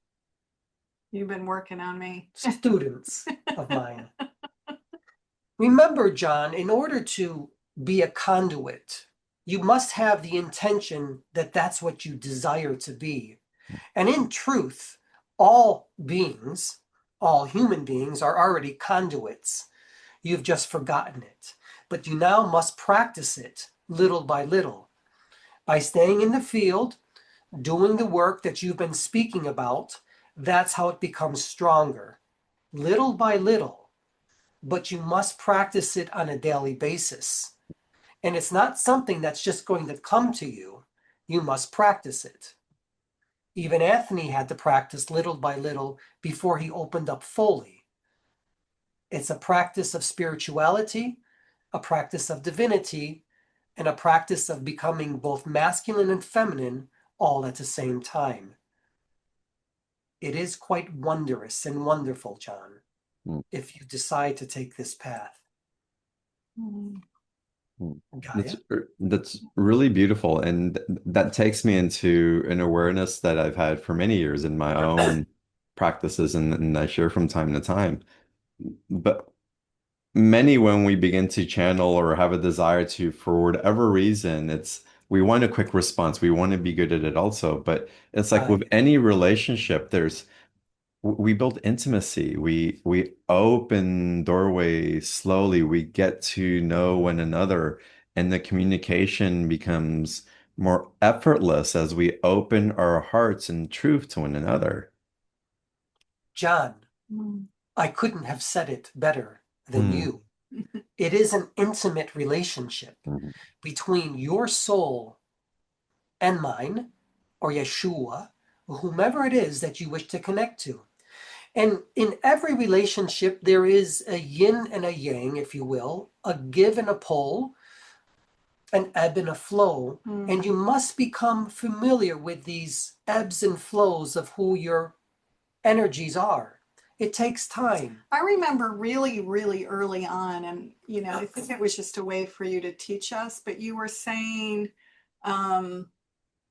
[SPEAKER 2] You've been working on me.
[SPEAKER 3] students of mine. Remember, John, in order to be a conduit, you must have the intention that that's what you desire to be. And in truth, all beings, all human beings are already conduits. You've just forgotten it. But you now must practice it little by little by staying in the field, doing the work that you've been speaking about. That's how it becomes stronger, little by little. But you must practice it on a daily basis. And it's not something that's just going to come to you. You must practice it. Even Anthony had to practice little by little before he opened up fully. It's a practice of spirituality, a practice of divinity, and a practice of becoming both masculine and feminine all at the same time. It is quite wondrous and wonderful, John,
[SPEAKER 1] Mm.
[SPEAKER 3] if you decide to take this path.
[SPEAKER 2] Mm.
[SPEAKER 3] Gaia?
[SPEAKER 1] That's really beautiful, and that takes me into an awareness that I've had for many years in my own practices, and I share from time to time. But many, when we begin to channel or have a desire to, for whatever reason, it's we want a quick response. We want to be good at it also, but it's like with
[SPEAKER 3] Gaia.
[SPEAKER 1] any relationship, we build intimacy. We open doorways slowly. We get to know one another, and the communication becomes more effortless as we open our hearts and truth to one another.
[SPEAKER 3] John,
[SPEAKER 2] Mm.
[SPEAKER 3] I couldn't have said it better than
[SPEAKER 1] Hmm.
[SPEAKER 3] you. It is an intimate relationship
[SPEAKER 1] Mhm.
[SPEAKER 3] between your soul and mine, or Yeshua, or whomever it is that you wish to connect to. And in every relationship, there is a yin and a yang, if you will, a give and a pull, an ebb and a flow.
[SPEAKER 2] Mm.
[SPEAKER 3] And you must become familiar with these ebbs and flows of who your energies are. It takes time.
[SPEAKER 2] I remember really, really early on, and I think it was just a way for you to teach us, but you were saying, um,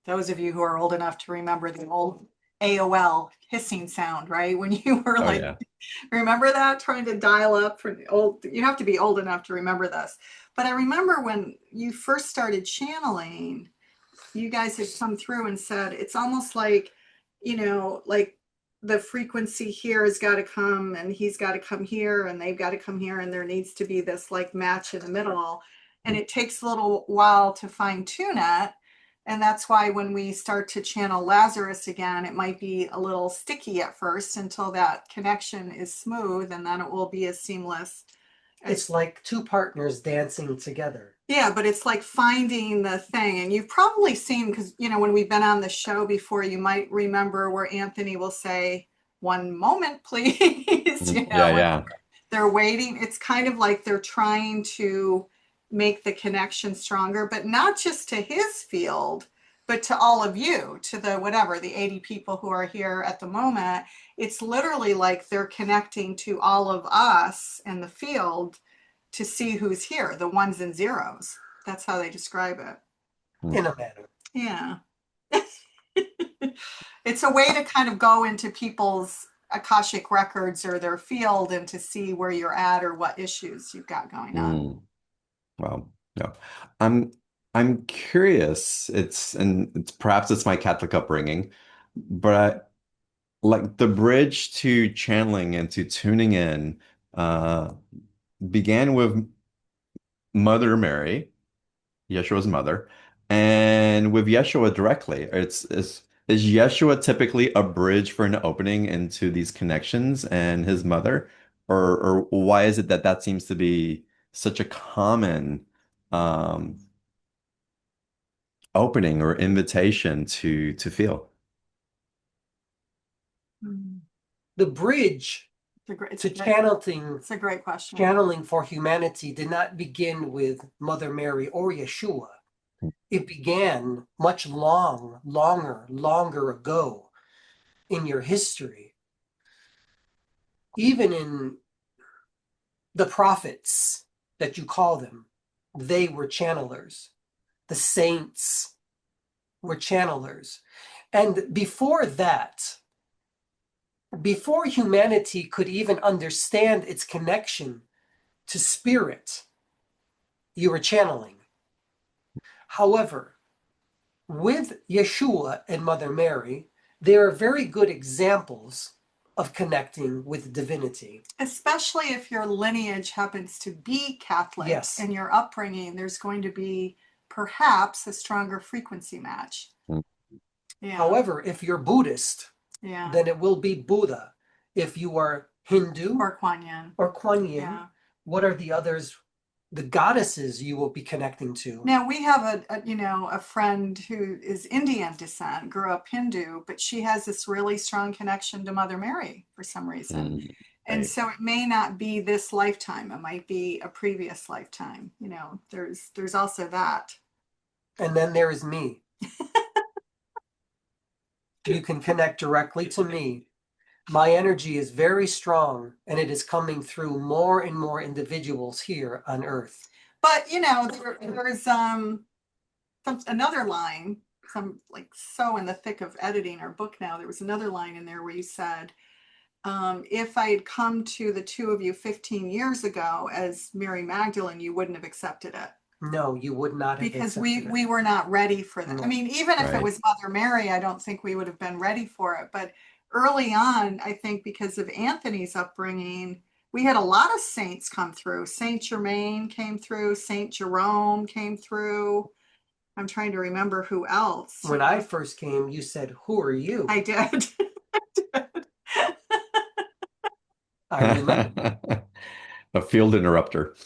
[SPEAKER 2] those of you who are old enough to remember the old AOL hissing sound, right? When you were
[SPEAKER 1] Oh
[SPEAKER 2] like,
[SPEAKER 1] yeah.
[SPEAKER 2] remember that? Trying to dial up for the old, you have to be old enough to remember this. But I remember when you first started channeling, you guys had come through and said it's almost like, like the frequency here has got to come and he's got to come here and they've got to come here and there needs to be this like match in the middle. And it takes a little while to fine tune it. And that's why when we start to channel Lazarus again, it might be a little sticky at first until that connection is smooth, and then it will be as seamless.
[SPEAKER 3] It's like two partners dancing together.
[SPEAKER 2] Yeah, but it's like finding the thing. And you've probably seen, because, when we've been on the show before, you might remember where Anthony will say, 1 moment, please,
[SPEAKER 1] Yeah,
[SPEAKER 2] when
[SPEAKER 1] yeah.
[SPEAKER 2] they're waiting. It's kind of like they're trying to make the connection stronger, but not just to his field, but to all of you, to the whatever, the 80 people who are here at the moment. It's literally like they're connecting to all of us in the field to see who's here, the ones and zeros. That's how they describe it.
[SPEAKER 3] In a manner.
[SPEAKER 2] Yeah. It's a way to kind of go into people's Akashic records or their field and to see where you're at or what issues you've got going on.
[SPEAKER 1] Mm. Well, no. I'm I'm curious. It's perhaps it's my Catholic upbringing, but like the bridge to channeling and to tuning in uh began with Mother Mary, Yeshua's mother, and with Yeshua directly. Is Yeshua typically a bridge for an opening into these connections and his mother? Or why is it that that seems to be such a common um, opening or invitation to feel?
[SPEAKER 2] Mm.
[SPEAKER 3] The bridge
[SPEAKER 2] It's
[SPEAKER 3] to channeling
[SPEAKER 2] it's a great question.
[SPEAKER 3] channeling for humanity did not begin with Mother Mary or Yeshua. It began longer ago in your history. Even in the prophets that you call them, they were channelers. The saints were channelers. And before that, before humanity could even understand its connection to spirit, you were channeling. However, with Yeshua and Mother Mary, they are very good examples of connecting with divinity.
[SPEAKER 2] Especially if your lineage happens to be Catholic
[SPEAKER 3] Yes.
[SPEAKER 2] in your upbringing, there's going to be perhaps a stronger frequency match.
[SPEAKER 1] Mm.
[SPEAKER 2] Yeah.
[SPEAKER 3] However, if you're Buddhist,
[SPEAKER 2] Yeah.
[SPEAKER 3] then it will be Buddha. If you are Hindu
[SPEAKER 2] Or Kuan Yin.
[SPEAKER 3] or Kuan Yin,
[SPEAKER 2] Yeah.
[SPEAKER 3] what are the others, the goddesses you will be connecting to?
[SPEAKER 2] Now we have a friend who is Indian descent, grew up Hindu, but she has this really strong connection to Mother Mary for some reason.
[SPEAKER 1] Mm,
[SPEAKER 2] And
[SPEAKER 1] right.
[SPEAKER 2] so it may not be this lifetime, it might be a previous lifetime. There's also that.
[SPEAKER 3] And then there is me. You can connect directly to me. My energy is very strong, and it is coming through more and more individuals here on Earth.
[SPEAKER 2] But there's another line, some like so in the thick of editing our book now, there was another line in there where you said, if I had come to the two of you 15 years ago as Mary Magdalene, you wouldn't have accepted it.
[SPEAKER 3] No, you would not have
[SPEAKER 2] Because
[SPEAKER 3] accepted
[SPEAKER 2] we
[SPEAKER 3] it.
[SPEAKER 2] were not ready for that. I
[SPEAKER 3] No.
[SPEAKER 2] mean, even if it
[SPEAKER 1] Right.
[SPEAKER 2] was Mother Mary, I don't think we would have been ready for it. But early on, I think because of Anthony's upbringing, we had a lot of saints come through. Saint Germain came through, Saint Jerome came through. I'm trying to remember who else.
[SPEAKER 3] When I first came, you said, "Who are you?"
[SPEAKER 2] I did.
[SPEAKER 3] I remember.
[SPEAKER 1] A field interrupter.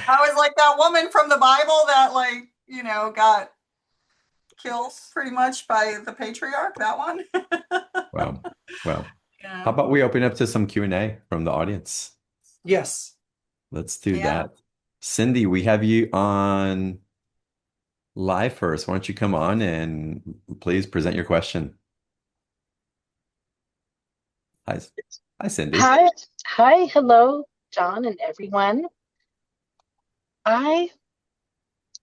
[SPEAKER 2] I was like that woman from the Bible that got killed pretty much by the patriarch, that one.
[SPEAKER 1] Well, well. How
[SPEAKER 2] Yeah.
[SPEAKER 1] about we open up to some Q&A from the audience?
[SPEAKER 3] Yes.
[SPEAKER 1] Let's do
[SPEAKER 2] Yeah.
[SPEAKER 1] that. Cindy, we have you on live first. Why don't you come on and please present your question? Hi, hi, Cindy.
[SPEAKER 4] Hi, hi, hello, John and everyone. I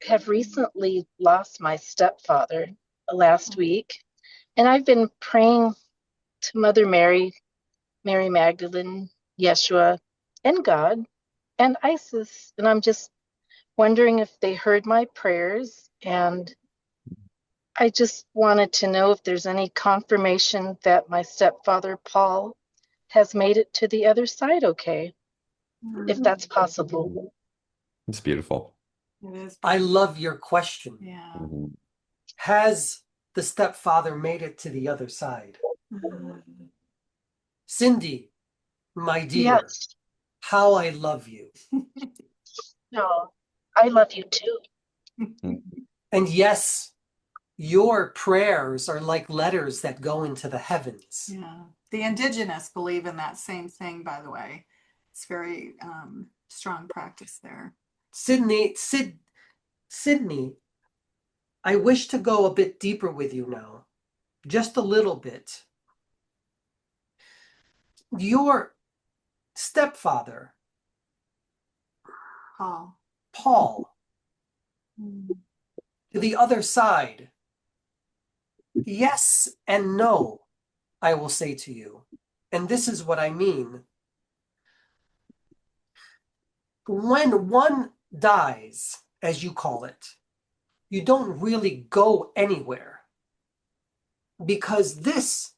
[SPEAKER 4] have recently lost my stepfather last week, and I've been praying to Mother Mary, Mary Magdalene, Yeshua, and God, and Isis, and I'm just wondering if they heard my prayers, and I just wanted to know if there's any confirmation that my stepfather, Paul, has made it to the other side okay, if that's possible.
[SPEAKER 1] It's beautiful.
[SPEAKER 2] It is
[SPEAKER 3] I
[SPEAKER 2] beautiful.
[SPEAKER 3] love your question.
[SPEAKER 2] Yeah.
[SPEAKER 1] Mhm.
[SPEAKER 3] Has the stepfather made it to the other side?
[SPEAKER 2] Mhm.
[SPEAKER 3] Cindy, my dear,
[SPEAKER 4] Yes.
[SPEAKER 3] how I love you.
[SPEAKER 4] No, I love you too.
[SPEAKER 3] And yes, your prayers are like letters that go into the heavens.
[SPEAKER 2] Yeah. The indigenous believe in that same thing, by the way. It's very strong practice there.
[SPEAKER 3] Sydney, Sydney, I wish to go a bit deeper with you now, just a little bit. Your stepfather,
[SPEAKER 2] Paul.
[SPEAKER 3] Paul,
[SPEAKER 2] Mm.
[SPEAKER 3] to the other side. Yes and no, I will say to you. And this is what I mean. When one dies, as you call it, you don't really go anywhere because this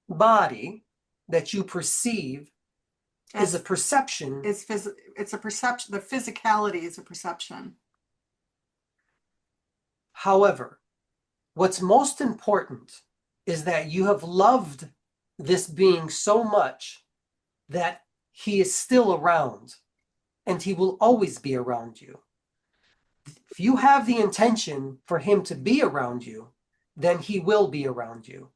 [SPEAKER 3] body that you perceive is a
[SPEAKER 2] That's
[SPEAKER 3] perception.
[SPEAKER 2] it's a perception. The physicality is a perception.
[SPEAKER 3] However, what's most important is that you have loved this being so much that he is still around and he will always be around you. If you have the intention for him to be around you, then he will be around you.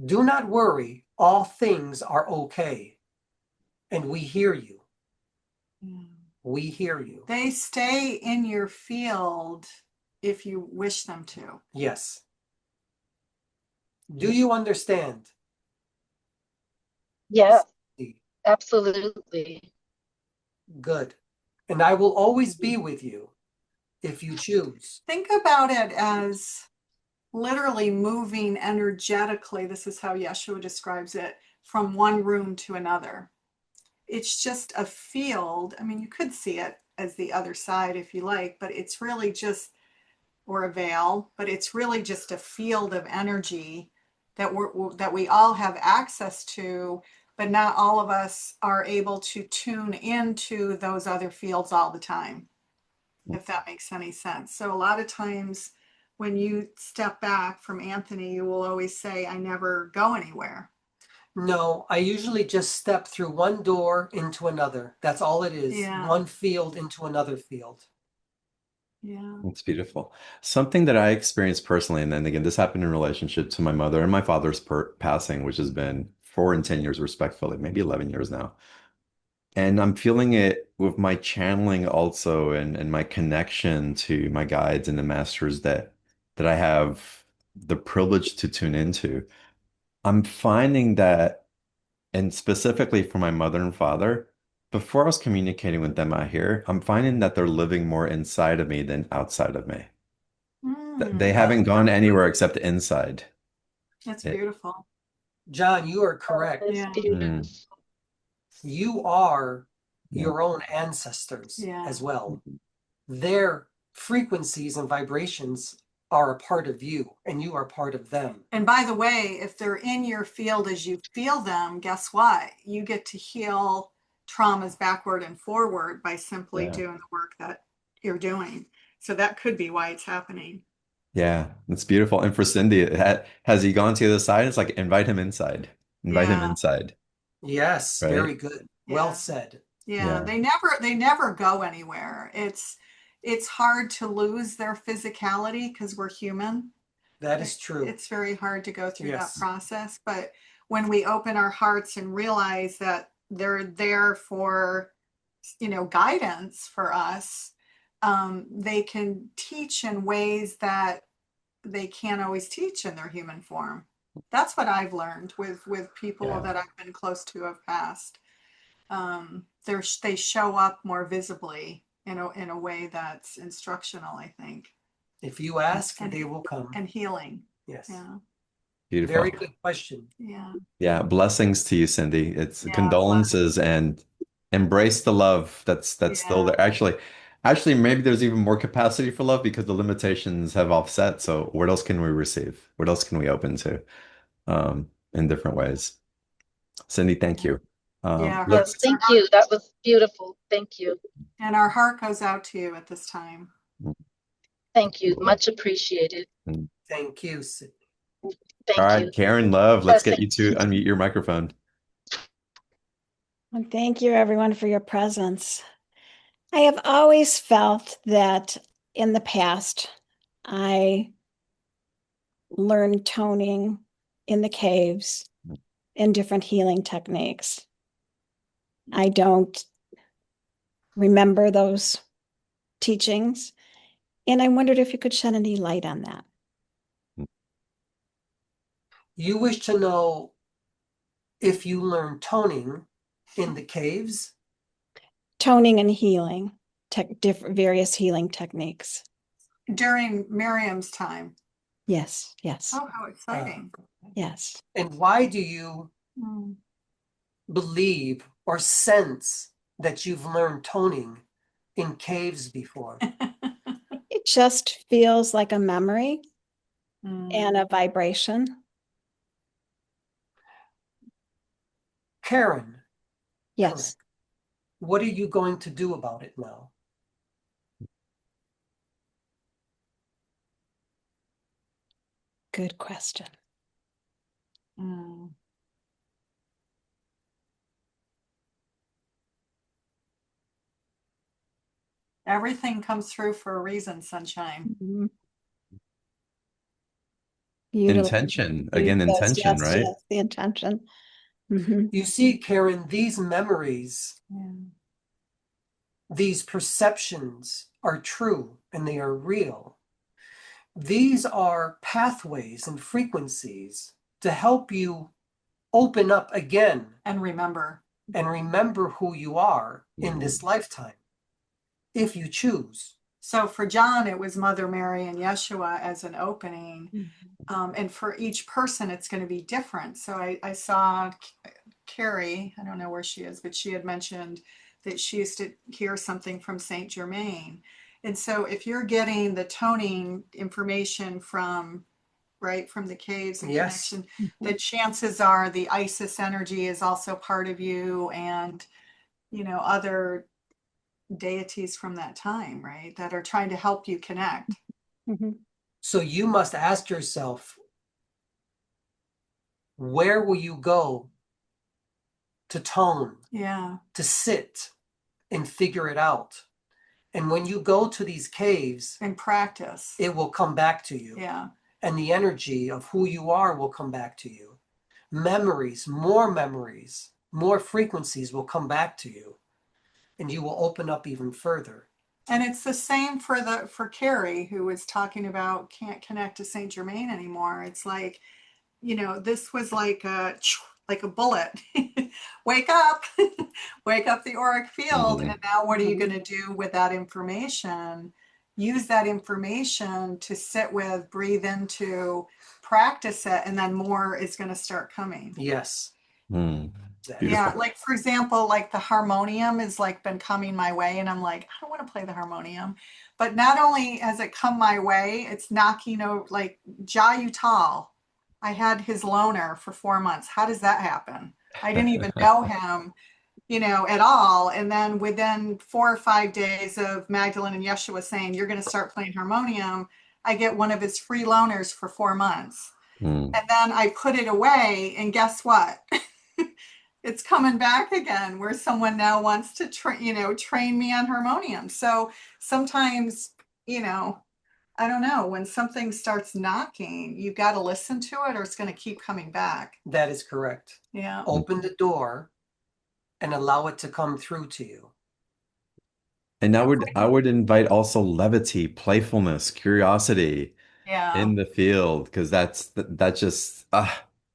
[SPEAKER 3] Do not worry, all things are okay. And we hear you.
[SPEAKER 2] Yeah.
[SPEAKER 3] We hear you.
[SPEAKER 2] They stay in your field if you wish them to.
[SPEAKER 3] Yes. Do you understand?
[SPEAKER 4] Yeah, absolutely.
[SPEAKER 3] Good. And I will always be with you if you choose.
[SPEAKER 2] Think about it as literally moving energetically. This is how Yeshua describes it, from one room to another. It's just a field. I mean, you could see it as the other side if you like, but it's really just, or a veil, but it's really just a field of energy that we all have access to, but not all of us are able to tune into those other fields all the time, if that makes any sense. So a lot of times when you step back from Anthony, you will always say, I never go anywhere.
[SPEAKER 3] No, I usually just step through one door into another. That's all it is.
[SPEAKER 2] Yeah.
[SPEAKER 3] One field into another field.
[SPEAKER 2] Yeah.
[SPEAKER 1] It's beautiful. Something that I experienced personally, and then again, this happened in relationship to my mother and my father's passing, which has been 4 and 10 years respectfully, maybe 11 years now. And I'm feeling it with my channeling also and my connection to my guides and the masters that I have the privilege to tune into. I'm finding that, and specifically for my mother and father, before I was communicating with them out here, I'm finding that they're living more inside of me than outside of me. They haven't gone anywhere except inside.
[SPEAKER 2] That's
[SPEAKER 1] It,
[SPEAKER 2] beautiful.
[SPEAKER 3] John, you are
[SPEAKER 4] Oh,
[SPEAKER 3] correct.
[SPEAKER 4] that's
[SPEAKER 2] Yeah.
[SPEAKER 4] beautiful.
[SPEAKER 3] You are
[SPEAKER 1] yeah.
[SPEAKER 3] your own ancestors
[SPEAKER 2] Yeah.
[SPEAKER 3] as well. Their frequencies and vibrations are a part of you, and you are part of them.
[SPEAKER 2] And by the way, if they're in your field as you feel them, guess what? You get to heal traumas backward and forward by simply
[SPEAKER 1] Yeah.
[SPEAKER 2] doing the work that you're doing. So that could be why it's happening.
[SPEAKER 1] Yeah, it's beautiful. And for Cindy, has he gone to the other side? It's like invite him inside. Invite him
[SPEAKER 2] Yeah.
[SPEAKER 1] inside,
[SPEAKER 3] Yes, very
[SPEAKER 1] right?
[SPEAKER 3] good.
[SPEAKER 2] Yeah.
[SPEAKER 3] Well said.
[SPEAKER 2] Yeah.
[SPEAKER 1] Yeah.
[SPEAKER 2] They never go anywhere. It's hard to lose their physicality because we're human.
[SPEAKER 3] That is true.
[SPEAKER 2] It's very hard to go through that
[SPEAKER 3] Yes.
[SPEAKER 2] process. But when we open our hearts and realize that they're there for, guidance for us, they can teach in ways that they can't always teach in their human form. That's what I've learned with people
[SPEAKER 3] Yeah.
[SPEAKER 2] that I've been close to have passed. They show up more visibly in a way that's instructional, I think,
[SPEAKER 3] If you ask,
[SPEAKER 2] and
[SPEAKER 3] they will come.
[SPEAKER 2] and healing.
[SPEAKER 3] Yes.
[SPEAKER 2] Yeah,
[SPEAKER 3] Very
[SPEAKER 1] Beautiful.
[SPEAKER 3] good question.
[SPEAKER 2] yeah,
[SPEAKER 1] Yeah, blessings to you, Cindy. It's
[SPEAKER 2] yeah,
[SPEAKER 1] condolences and embrace the love that's still
[SPEAKER 2] yeah.
[SPEAKER 1] there. Actually, maybe there's even more capacity for love because the limitations have offset. So what else can we receive? What else can we open to in different ways? Cindy, thank you.
[SPEAKER 2] Yeah,
[SPEAKER 4] Yes,
[SPEAKER 1] Let's
[SPEAKER 4] thank you. That was beautiful. Thank you.
[SPEAKER 2] and our heart goes out to you at this time.
[SPEAKER 4] Thank you. Much appreciated.
[SPEAKER 3] Thank you, Sydney.
[SPEAKER 1] All
[SPEAKER 4] Thank
[SPEAKER 1] right,
[SPEAKER 4] you.
[SPEAKER 1] Karen Love, let's get you to
[SPEAKER 4] Blessings.
[SPEAKER 1] unmute your microphone.
[SPEAKER 5] And thank you, everyone, for your presence. I have always felt that in the past, I learned toning in the caves and different healing techniques. I don't remember those teachings, and I wondered if you could shed any light on that.
[SPEAKER 3] You wish to know if you learn toning in the caves?
[SPEAKER 5] Toning and healing, different various healing techniques.
[SPEAKER 2] During Miriam's time.
[SPEAKER 5] Yes, yes,
[SPEAKER 2] Oh, how exciting.
[SPEAKER 5] yes.
[SPEAKER 3] And why do you
[SPEAKER 2] Mm.
[SPEAKER 3] believe or sense that you've learned toning in caves before?
[SPEAKER 5] It just feels like a memory
[SPEAKER 2] Mm.
[SPEAKER 5] and a vibration.
[SPEAKER 3] Karen,
[SPEAKER 5] Yes.
[SPEAKER 3] what are you going to do about it now?
[SPEAKER 5] Good question.
[SPEAKER 2] Mm. Everything comes through for a reason, sunshine.
[SPEAKER 5] Mhm. Beautiful.
[SPEAKER 1] Intention, again,
[SPEAKER 5] Yes,
[SPEAKER 1] intention,
[SPEAKER 5] yes,
[SPEAKER 1] right?
[SPEAKER 5] yes, the intention. Mhm.
[SPEAKER 3] You see, Karen, these memories,
[SPEAKER 2] Yeah.
[SPEAKER 3] these perceptions are true and they are real. These are pathways and frequencies to help you open up again
[SPEAKER 2] And remember.
[SPEAKER 3] and remember who you are in this lifetime, if you choose.
[SPEAKER 2] So for John, it was Mother Mary and Yeshua as an opening. And for each person, it's going to be different. So I saw Carrie, I don't know where she is, but she had mentioned that she used to hear something from Saint Germain. And so if you're getting the toning information from right from the caves and
[SPEAKER 3] Yes.
[SPEAKER 2] connection, the chances are the Isis energy is also part of you, and other deities from that time, right, that are trying to help you connect.
[SPEAKER 5] Mhm.
[SPEAKER 3] So you must ask yourself, where will you go to tone,
[SPEAKER 2] Yeah,
[SPEAKER 3] to sit and figure it out? And when you go to these caves,
[SPEAKER 2] and practice.
[SPEAKER 3] it will come back to you.
[SPEAKER 2] Yeah,
[SPEAKER 3] And the energy of who you are will come back to you. Memories, more frequencies will come back to you. And you will open up even further.
[SPEAKER 2] and it's the same for Carrie, who was talking about can't connect to Saint Germain anymore. It's like, this was like a bullet. Wake up, wake up the auric field. And now what are you going to do with that information? Use that information to sit with, breathe into, practice it, and then more is going to start coming.
[SPEAKER 3] Yes.
[SPEAKER 1] Mm.
[SPEAKER 2] Yeah,
[SPEAKER 1] Beautiful.
[SPEAKER 2] like for example, like the harmonium is like been coming my way, and I'm like, I don't want to play the harmonium. But not only has it come my way, it's knocking over like Jai Utal. I had his loner for 4 months. How does that happen? I didn't even know him, at all. And then within 4 or 5 days of Magdalene and Yeshua saying, you're going to start playing harmonium, I get one of his free loaners for 4 months.
[SPEAKER 1] Mm.
[SPEAKER 2] And then I put it away, and guess what? It's coming back again, where someone now wants to train me on harmonium. So sometimes, I don't know, when something starts knocking, you've got to listen to it or it's going to keep coming back.
[SPEAKER 3] That is correct.
[SPEAKER 2] Yeah.
[SPEAKER 3] Open the door and allow it to come through to you.
[SPEAKER 1] And I would invite also levity, playfulness, curiosity.
[SPEAKER 2] Yeah.
[SPEAKER 1] in the field, because that just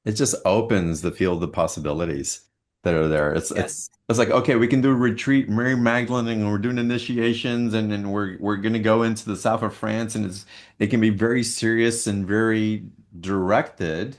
[SPEAKER 1] it just opens the field of possibilities that are there.
[SPEAKER 3] Yes.
[SPEAKER 1] It's like, okay, we can do a retreat, Mary Magdalene, and we're doing initiations, and then we're gonna go into the south of France, and it can be very serious and very directed,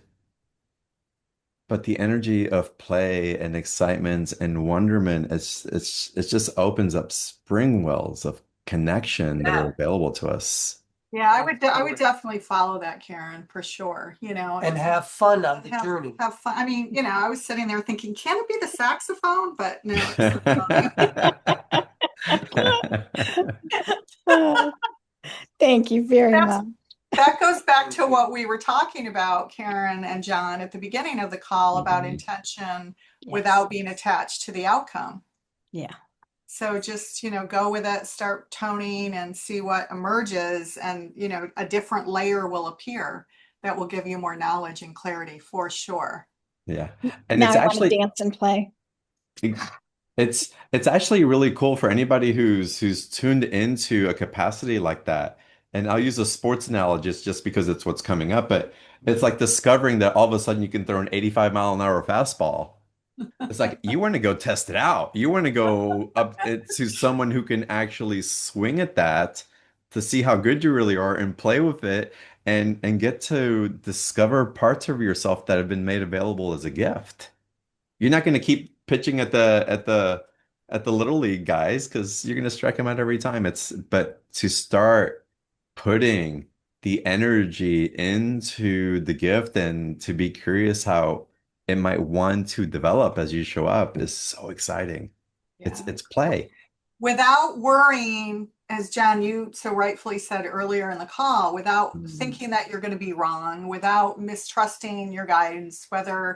[SPEAKER 1] but the energy of play and excitement and wonderment, it just opens up spring wells of connection that are
[SPEAKER 3] Yeah.
[SPEAKER 1] available to us.
[SPEAKER 2] Yeah, I would
[SPEAKER 3] Absolutely.
[SPEAKER 2] definitely follow that, Karen, for sure.
[SPEAKER 3] And have fun on the
[SPEAKER 2] Have
[SPEAKER 3] journey.
[SPEAKER 2] have fun. I mean, I was sitting there thinking, can it be the saxophone? But no, it's the phone.
[SPEAKER 5] Oh, thank you very
[SPEAKER 2] That's
[SPEAKER 5] much.
[SPEAKER 2] that goes back to what we were talking about, Karen and John, at the beginning of the call about
[SPEAKER 1] Mhm.
[SPEAKER 2] intention
[SPEAKER 5] Yes.
[SPEAKER 2] without being attached to the outcome.
[SPEAKER 5] Yeah.
[SPEAKER 2] So just, go with it, start toning and see what emerges, and, a different layer will appear that will give you more knowledge and clarity for sure.
[SPEAKER 1] Yeah. And
[SPEAKER 5] Now I want to dance and play.
[SPEAKER 1] it's actually really cool for anybody who's tuned into a capacity like that. And I'll use a sports analogy just because it's what's coming up, but it's like discovering that all of a sudden you can throw an 85-mile-an-hour fastball. It's like you want to go test it out. You want to go to someone who can actually swing at that to see how good you really are and play with it and get to discover parts of yourself that have been made available as a gift. You're not going to keep pitching at the little league guys because you're going to strike them out every time. But to start putting the energy into the gift and to be curious how it might want to develop as you show up is so exciting.
[SPEAKER 2] Yeah.
[SPEAKER 1] It's play.
[SPEAKER 2] Without worrying, as John, you so rightfully said earlier in the call, without
[SPEAKER 1] Mm.
[SPEAKER 2] thinking that you're going to be wrong, without mistrusting your guidance, whether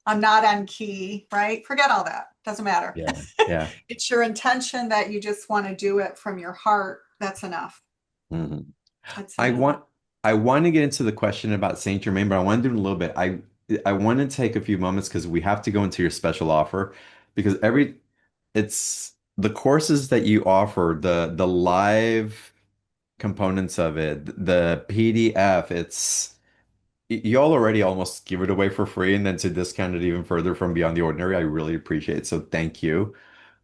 [SPEAKER 2] I'm not on key, right? Forget all that. Doesn't matter.
[SPEAKER 1] Yeah, yeah.
[SPEAKER 2] It's your intention that you just want to do it from your heart. That's enough.
[SPEAKER 1] Mhm.
[SPEAKER 2] That's
[SPEAKER 1] I
[SPEAKER 2] enough.
[SPEAKER 1] want I want to get into the question about Saint Germain, but I want to do it a little bit. I want to take a few moments because we have to go into your special offer because it's the courses that you offer, the live components of it, the PDF, y'all already almost give it away for free and then to discount it even further from Beyond the Ordinary. I really appreciate it. So thank you.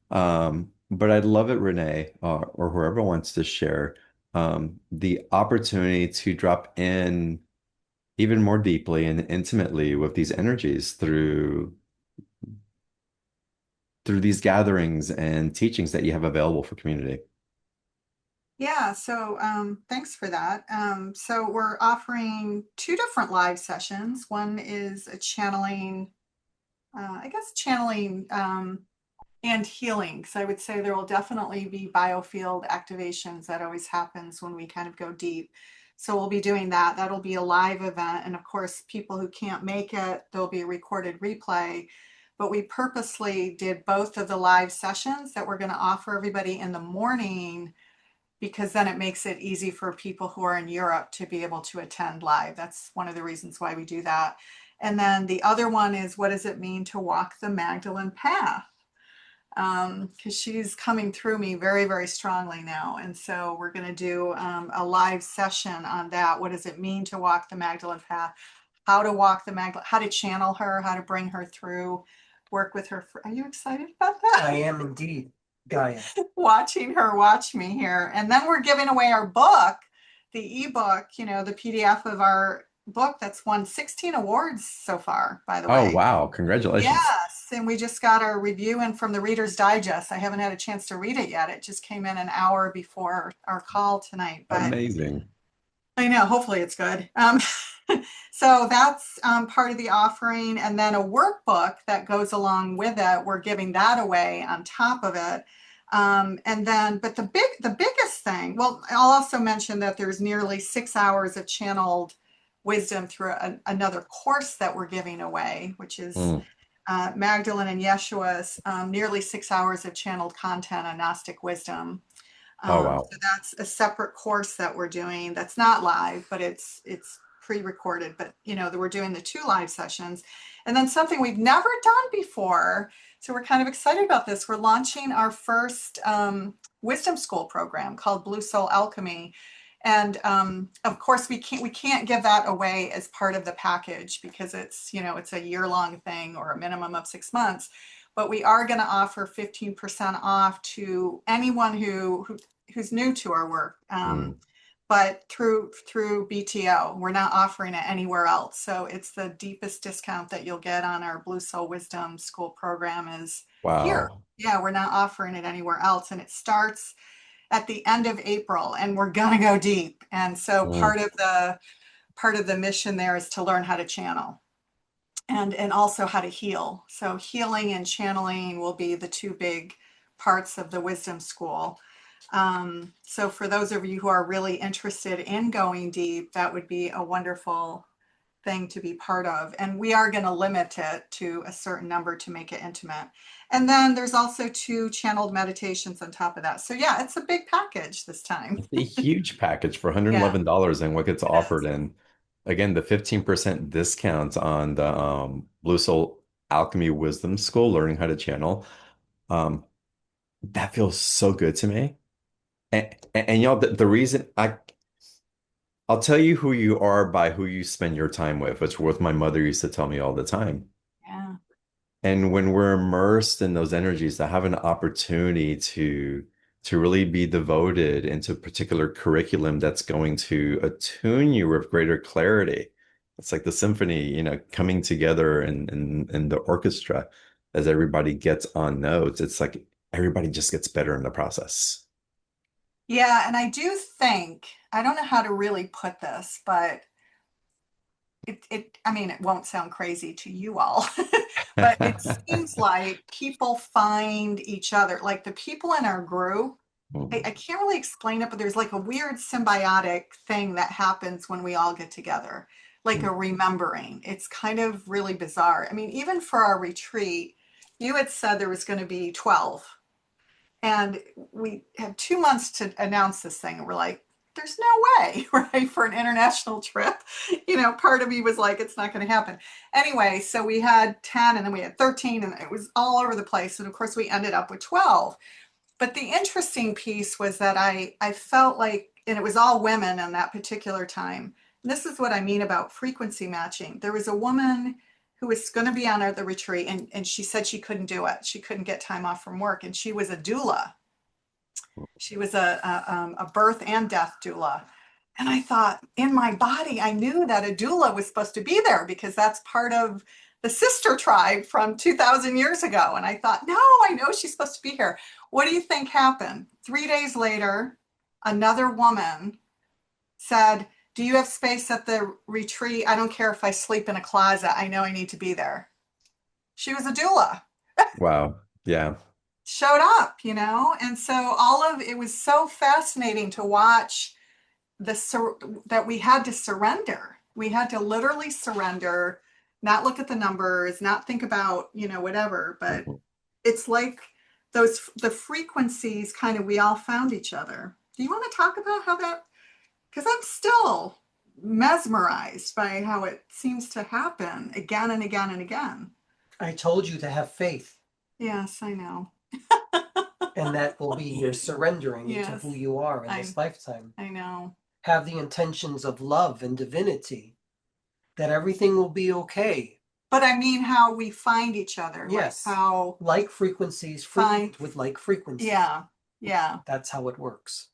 [SPEAKER 1] But I'd love it, Renee, or whoever wants to share, the opportunity to drop in even more deeply and intimately with these energies through these gatherings and teachings that you have available for community.
[SPEAKER 2] Yeah, so thanks for that. So we're offering two different live sessions. One is a channeling, channeling and healing. Because I would say there will definitely be biofield activations. That always happens when we kind of go deep. So we'll be doing that. That'll be a live event. And of course, people who can't make it, there'll be a recorded replay. But we purposely did both of the live sessions that we're going to offer everybody in the morning, because then it makes it easy for people who are in Europe to be able to attend live. That's one of the reasons why we do that. And then the other one is, what does it mean to walk the Magdalene path? Because she's coming through me very, very strongly now. And so we're going to do a live session on that. What does it mean to walk the Magdalene path? How to walk the Magdalene, how to channel her, how to bring her through, work with her. Are you excited about that?
[SPEAKER 3] I am indeed, Gaia.
[SPEAKER 2] Watching her watch me here. And then we're giving away our book, the ebook, the PDF of our book that's won 16 awards so far, by the
[SPEAKER 1] Oh,
[SPEAKER 2] way.
[SPEAKER 1] wow. Congratulations.
[SPEAKER 2] Yes, and we just got our review in from the Reader's Digest. I haven't had a chance to read it yet. It just came in an hour before our call tonight, but
[SPEAKER 1] Amazing.
[SPEAKER 2] I know, hopefully it's good. So that's part of the offering, and then a workbook that goes along with it. We're giving that away on top of it. And then, but the biggest thing, well, I'll also mention that there's nearly 6 hours of channeled wisdom through another course that we're giving away, which is
[SPEAKER 1] Mm.
[SPEAKER 2] Magdalene and Yeshua's nearly 6 hours of channeled content on Gnostic wisdom.
[SPEAKER 1] Oh, wow.
[SPEAKER 2] So that's a separate course that we're doing. That's not live, but it's pre-recorded. But we're doing the two live sessions, and then something we've never done before. So we're kind of excited about this. We're launching our first wisdom school program called Blue Soul Alchemy, And of course, we can't give that away as part of the package because it's a year-long thing or a minimum of 6 months. But we are going to offer 15% off to anyone who's new to our work.
[SPEAKER 1] Mm.
[SPEAKER 2] But through BTO, we're not offering it anywhere else. So it's the deepest discount that you'll get on our Blue Soul Wisdom School program is here.
[SPEAKER 1] Wow.
[SPEAKER 2] Yeah, we're not offering it anywhere else, and it starts at the end of April, and we're gonna go deep. And so
[SPEAKER 1] Mm.
[SPEAKER 2] part of the mission there is to learn how to channel and also how to heal. So healing and channeling will be the two big parts of the wisdom school. So for those of you who are really interested in going deep, that would be a wonderful thing to be part of. And we are going to limit it to a certain number to make it intimate. And then there's also 2 channeled meditations on top of that. So yeah, it's a big package this time.
[SPEAKER 1] It's a huge package for
[SPEAKER 2] Yeah,
[SPEAKER 1] $111 and what gets
[SPEAKER 2] it
[SPEAKER 1] offered.
[SPEAKER 2] is.
[SPEAKER 1] And again, the 15% discount on the Blue Soul Alchemy Wisdom School, learning how to channel. Um, that feels so good to me. And y'all, the reason I'll tell you who you are by who you spend your time with, which what my mother used to tell me all the time.
[SPEAKER 2] Yeah.
[SPEAKER 1] And when we're immersed in those energies, to have an opportunity to really be devoted into a particular curriculum that's going to attune you with greater clarity. It's like the symphony, coming together in the orchestra as everybody gets on notes. It's like everybody just gets better in the process.
[SPEAKER 2] Yeah, and I do think, I don't know how to really put this, but I mean, it won't sound crazy to you all, but it seems like people find each other, like the people in our group. I can't really explain it, but there's like a weird symbiotic thing that happens when we all get together, like a remembering. It's kind of really bizarre. I mean, even for our retreat, you had said there was going to be 12. And we had 2 months to announce this thing. And we're like, there's no way, right? For an international trip. Part of me was like, it's not going to happen. Anyway, so we had 10 and then we had 13 and it was all over the place. And of course, we ended up with 12. But the interesting piece was that I felt like, and it was all women in that particular time. And this is what I mean about frequency matching. There was a woman who was going to be on the retreat, and she said she couldn't do it. She couldn't get time off from work, and she was a doula. She was a birth and death doula. And I thought, in my body, I knew that a doula was supposed to be there because that's part of the sister tribe from 2,000 years ago. And I thought, no, I know she's supposed to be here. What do you think happened? 3 days later, another woman said, do you have space at the retreat? I don't care if I sleep in a closet. I know I need to be there. She was a doula,
[SPEAKER 1] Wow. Yeah.
[SPEAKER 2] showed up. And so all of it was so fascinating to watch that we had to surrender. We had to literally surrender, not look at the numbers, not think about, whatever, but it's like the frequencies kind of, we all found each other. Do you want to talk about how that, because I'm still mesmerized by how it seems to happen again and again and again.
[SPEAKER 3] I told you to have faith,
[SPEAKER 2] Yes, I know.
[SPEAKER 3] and that will be your surrendering to
[SPEAKER 2] Yes,
[SPEAKER 3] who you are in this lifetime.
[SPEAKER 2] I know.
[SPEAKER 3] Have the intentions of love and divinity, that everything will be okay.
[SPEAKER 2] But I mean, how we find each other.
[SPEAKER 3] Yes.
[SPEAKER 2] Like how,
[SPEAKER 3] Like frequencies
[SPEAKER 2] Find-
[SPEAKER 3] with like frequencies.
[SPEAKER 2] yeah, yeah.
[SPEAKER 3] That's how it works.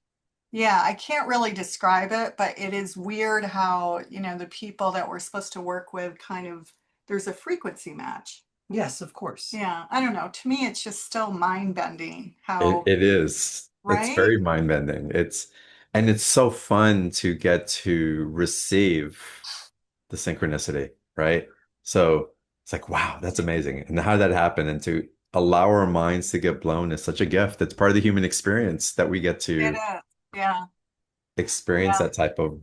[SPEAKER 2] Yeah, I can't really describe it, but it is weird how, the people that we're supposed to work with kind of, there's a frequency match.
[SPEAKER 3] Yes, of course.
[SPEAKER 2] Yeah, I don't know. To me, it's just still mind bending
[SPEAKER 1] It,
[SPEAKER 2] how,
[SPEAKER 1] it is. It's
[SPEAKER 2] right?
[SPEAKER 1] very mind-bending. And it's so fun to get to receive the synchronicity, right? So it's like, wow, that's amazing. And how did that happen? And to allow our minds to get blown is such a gift. It's part of the human experience that we get
[SPEAKER 2] It
[SPEAKER 1] to
[SPEAKER 2] is. Yeah,
[SPEAKER 1] experience
[SPEAKER 2] yeah,
[SPEAKER 1] that type of,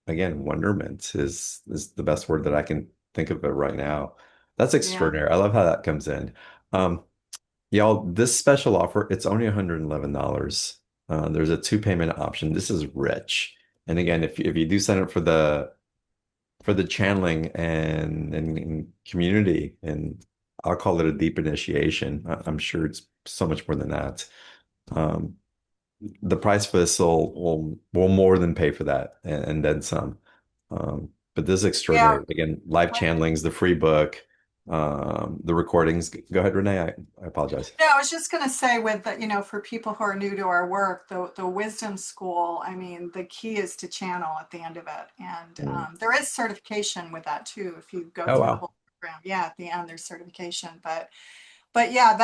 [SPEAKER 1] again, wonderment is the best word that I can think of it right now. That's
[SPEAKER 2] yeah.
[SPEAKER 1] extraordinary. I love how that comes in. Um, Y'all, this special offer, it's only $111. There's a 2 payment option. This is rich. And again, if you do sign up for the channeling and community, and I'll call it a deep initiation. I'm sure it's so much more than that. Um, the price for this will more than pay for that and then some. But this is
[SPEAKER 2] Yeah.
[SPEAKER 1] extraordinary. Again, live channelings, the free book, the recordings. Go ahead, Renee. I apologize.
[SPEAKER 2] No, I was just going to say with the, for people who are new to our work, the wisdom school, I mean, the key is to channel at the end of it. And
[SPEAKER 1] Mm.
[SPEAKER 2] there is certification with that too. If you go
[SPEAKER 1] Oh
[SPEAKER 2] through the
[SPEAKER 1] wow.
[SPEAKER 2] whole program, yeah, at the end there's certification. But yeah,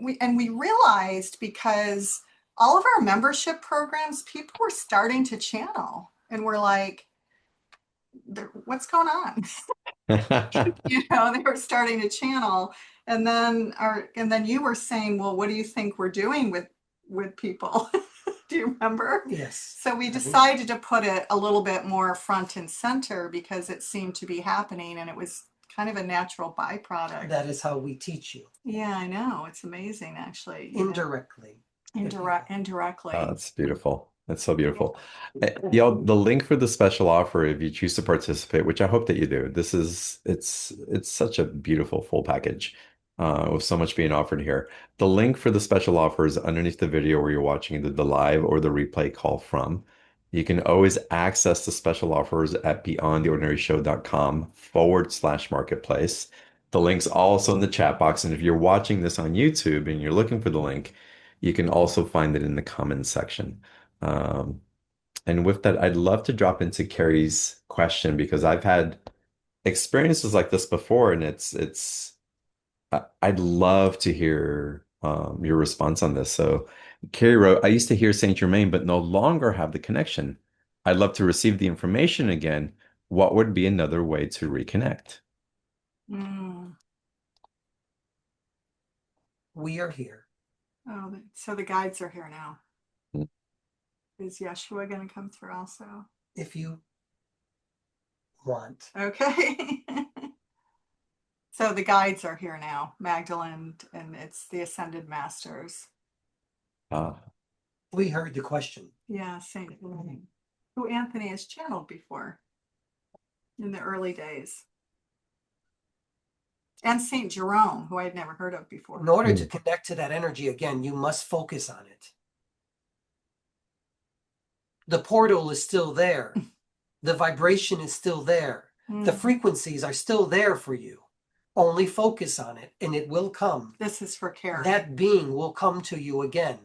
[SPEAKER 2] we realized because all of our membership programs, people were starting to channel and we're like, what's going on? They were starting to channel. And then you were saying, well, what do you think we're doing with people? Do you remember?
[SPEAKER 3] Yes.
[SPEAKER 2] So we
[SPEAKER 3] I do.
[SPEAKER 2] decided to put it a little bit more front and center because it seemed to be happening and it was kind of a natural byproduct.
[SPEAKER 3] That is how we teach you.
[SPEAKER 2] Yeah, I know. It's amazing, actually.
[SPEAKER 3] Indirectly.
[SPEAKER 2] Indirectly.
[SPEAKER 1] Oh, that's beautiful. That's so beautiful. Y'all, the link for the special offer, if you choose to participate, which I hope that you do, it's such a beautiful full package with so much being offered here. The link for the special offer is underneath the video where you're watching the live or the replay call from. You can always access the special offers at beyondtheordinaryshow.com/marketplace. The link's also in the chat box. And if you're watching this on YouTube and you're looking for the link, you can also find it in the comments section. Um, and with that, I'd love to drop into Carrie's question because I've had experiences like this before, and I'd love to hear your response on this. So Carrie wrote, I used to hear Saint Germain, but no longer have the connection. I'd love to receive the information again. What would be another way to reconnect?
[SPEAKER 2] Mm.
[SPEAKER 3] We are here.
[SPEAKER 2] Oh, so the guides are here now.
[SPEAKER 1] Mm.
[SPEAKER 2] Is Yeshua going to come through also?
[SPEAKER 3] If you want.
[SPEAKER 2] Okay. So the guides are here now, Magdalene, and it's the Ascended Masters.
[SPEAKER 1] Ah,
[SPEAKER 3] We heard the question.
[SPEAKER 2] Yeah, Saint Germain, who Anthony has channeled before in the early days. And Saint Jerome, who I'd never heard of before.
[SPEAKER 3] In order to connect to that energy again, you must focus on it. The portal is still there. The vibration is still there. The frequencies are still there for you. Only focus on it and it will come.
[SPEAKER 2] This is for Carrie.
[SPEAKER 3] That being will come to you again.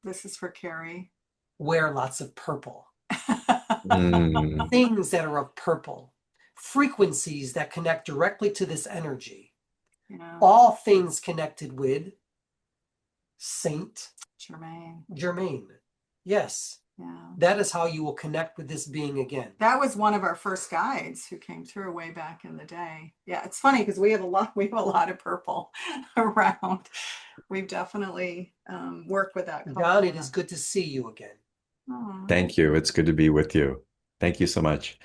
[SPEAKER 2] This is for Carrie.
[SPEAKER 3] Wear lots of purple.
[SPEAKER 1] mm.
[SPEAKER 3] Things that are of purple. Frequencies that connect directly to this energy.
[SPEAKER 2] Yeah.
[SPEAKER 3] All things connected with Saint
[SPEAKER 2] Germain.
[SPEAKER 3] Yes.
[SPEAKER 2] Yeah.
[SPEAKER 3] That is how you will connect with this being again.
[SPEAKER 2] That was one of our first guides who came through way back in the day. Yeah, it's funny because we have a lot of purple around. We've definitely worked with that.
[SPEAKER 3] John, it is good to see you again.
[SPEAKER 2] Aww.
[SPEAKER 1] Thank you. It's good to be with you. Thank you so much.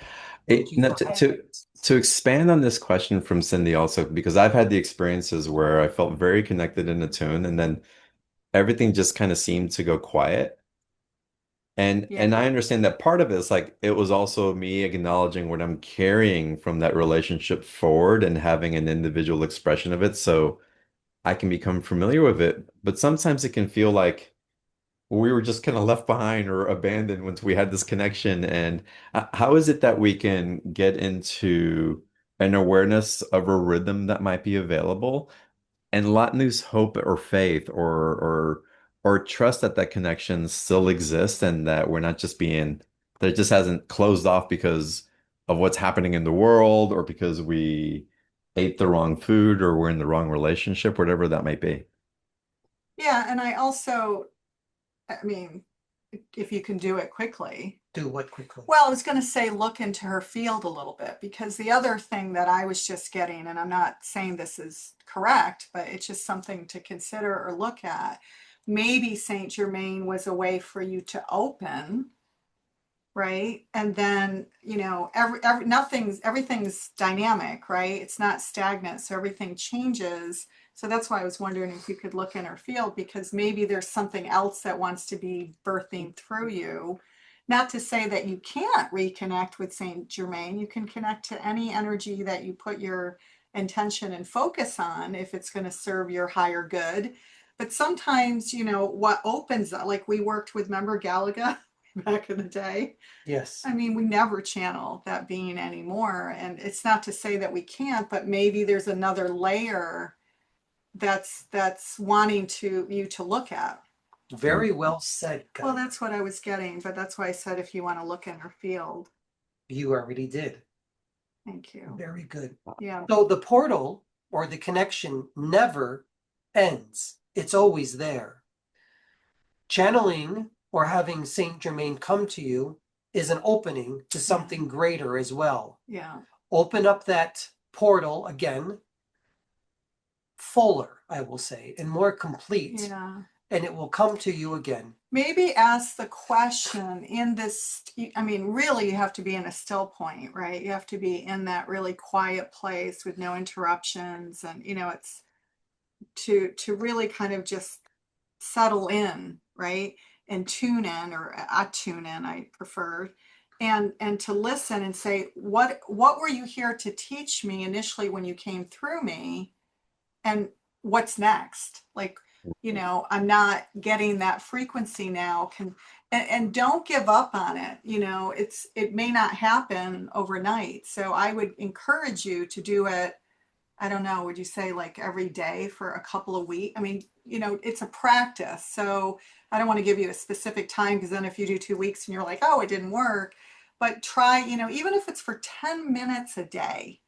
[SPEAKER 3] Thank you
[SPEAKER 1] Now,
[SPEAKER 3] for
[SPEAKER 1] to expand on this question from Cindy also, because I've had the experiences where I felt very connected in a tune and then everything just kind of seemed to go quiet. And I understand that part of it is like it was also me acknowledging what I'm carrying from that relationship forward and having an individual expression of it so I can become familiar with it. But sometimes it can feel like we were just kind of left behind or abandoned once we had this connection. And how is it that we can get into an awareness of a rhythm that might be available and not lose hope or faith or trust that that connection still exists and that we're not just being that it just hasn't closed off because of what's happening in the world or because we ate the wrong food or we're in the wrong relationship, whatever that might be.
[SPEAKER 2] Yeah, and I mean, if you can do it quickly.
[SPEAKER 3] Do what quickly?
[SPEAKER 2] Well, I was going to say look into her field a little bit because the other thing that I was just getting, and I'm not saying this is correct, but it's just something to consider or look at. Maybe Saint Germain was a way for you to open, right? And then, everything's dynamic, right? It's not stagnant, so everything changes. So that's why I was wondering if you could look in her field because maybe there's something else that wants to be birthing through you. Not to say that you can't reconnect with Saint Germain. You can connect to any energy that you put your intention and focus on if it's going to serve your higher good. But sometimes, what opens that, like we worked with, member Galaga back in the day.
[SPEAKER 3] Yes.
[SPEAKER 2] I mean, we never channel that being anymore. And it's not to say that we can't, but maybe there's another layer that's wanting you to look at.
[SPEAKER 3] Very well said,
[SPEAKER 2] Well,
[SPEAKER 3] Guy.
[SPEAKER 2] that's what I was getting, but that's why I said if you want to look in her field.
[SPEAKER 3] You already did.
[SPEAKER 2] Thank you.
[SPEAKER 3] Very good.
[SPEAKER 2] Yeah.
[SPEAKER 3] So the portal or the connection never ends. It's always there. Channeling or having Saint Germain come to you is an opening to something greater as well.
[SPEAKER 2] Yeah.
[SPEAKER 3] Open up that portal again, fuller, I will say, and more complete,
[SPEAKER 2] Yeah.
[SPEAKER 3] and it will come to you again.
[SPEAKER 2] Maybe ask the question in this, I mean, really you have to be in a still point, right? You have to be in that really quiet place with no interruptions. And, it's to really kind of just settle in, right? And tune in, or attune in, I prefer. And to listen and say, what were you here to teach me initially when you came through me? And what's next? Like, I'm not getting that frequency now. And don't give up on it. It may not happen overnight. So I would encourage you to do it. I don't know, would you say like every day for a couple of weeks? I mean, it's a practice. So I don't want to give you a specific time, because then if you do 2 weeks and you're like, oh, it didn't work, but try, even if it's for 10 minutes a day,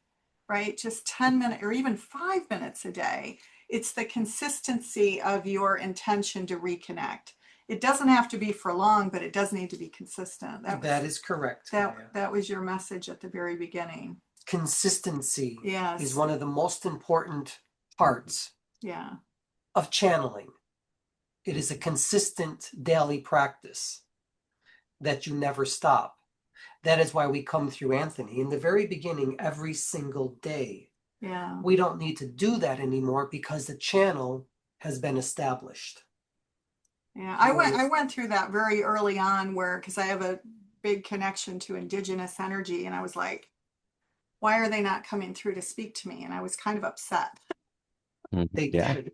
[SPEAKER 2] right? Just 10 minutes or even 5 minutes a day. It's the consistency of your intention to reconnect. It doesn't have to be for long, but it does need to be consistent.
[SPEAKER 3] That is correct.
[SPEAKER 2] That was your message at the very beginning.
[SPEAKER 3] Consistency
[SPEAKER 2] Yes.
[SPEAKER 3] is one of the most important parts of channeling. It is a consistent daily practice that you never stop. That is why we come through Anthony in the very beginning every single day.
[SPEAKER 2] Yeah.
[SPEAKER 3] We don't need to do that anymore because the channel has been established.
[SPEAKER 2] Yeah, I went through that very early on, because I have a big connection to indigenous energy, and I was like, why are they not coming through to speak to me? And I was kind of upset.
[SPEAKER 3] They did.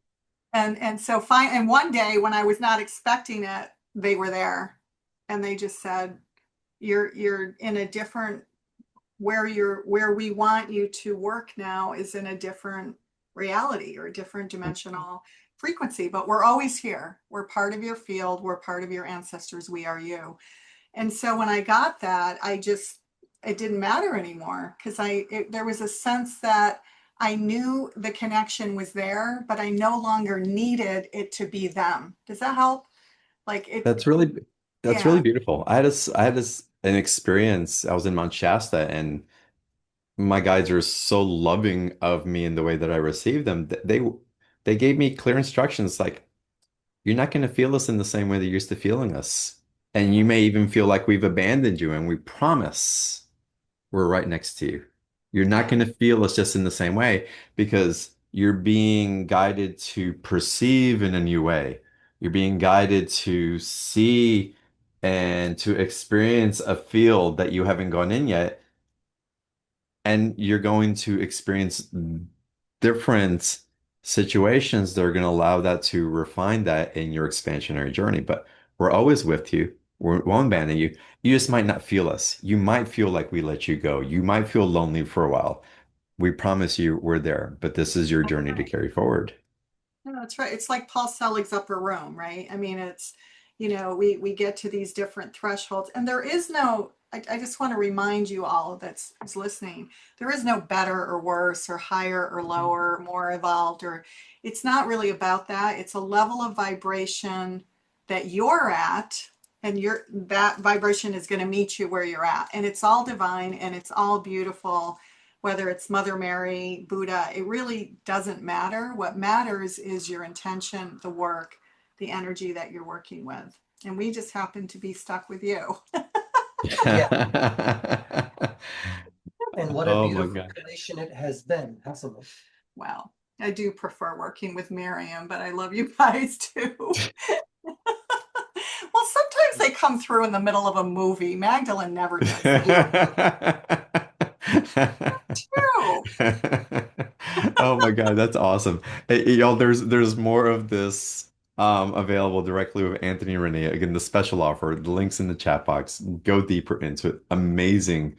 [SPEAKER 2] And so and one day when I was not expecting it, they were there, and they just said, you're in a different, where we want you to work now is in a different reality or a different dimensional frequency, but we're always here. We're part of your field. We're part of your ancestors. We are you. And so when I got that, it didn't matter anymore, because there was a sense that I knew the connection was there, but I no longer needed it to be them. Does that help? Like
[SPEAKER 1] That's really beautiful. I had an experience. I was in Mount Shasta, and my guides are so loving of me in the way that I received them. They gave me clear instructions like, you're not going to feel us in the same way that you're used to feeling us. And you may even feel like we've abandoned you, and we promise we're right next to you. You're not going to feel us just in the same way, because you're being guided to perceive in a new way. You're being guided to see and to experience a field that you haven't gone in yet. And you're going to experience different situations that are going to allow that to refine that in your expansionary journey. But we're always with you. We won't abandon you. You just might not feel us. You might feel like we let you go. You might feel lonely for a while. We promise you we're there, but this is your journey to carry forward.
[SPEAKER 2] No, that's right. It's like Paul Selig's upper room, right? I mean, it's, we get to these different thresholds, and there is no, I just want to remind you all that's listening, there is no better or worse or higher or lower, more evolved, or it's not really about that. It's a level of vibration that you're at, and that vibration is going to meet you where you're at. And it's all divine and it's all beautiful. Whether it's Mother Mary, Buddha, it really doesn't matter. What matters is your intention, the work, the energy that you're working with. And we just happen to be stuck with you.
[SPEAKER 3] And what a beautiful relation it has been, hasn't it?
[SPEAKER 2] Well, I do prefer working with Miriam, but I love you guys too. Well, sometimes they come through in the middle of a movie. Magdalene never does.
[SPEAKER 1] True. Oh my God, that's awesome. Hey, y'all, there's more of this available directly with Anthony and Renee. Again, the special offer, the links in the chat box. Go deeper into it. Amazing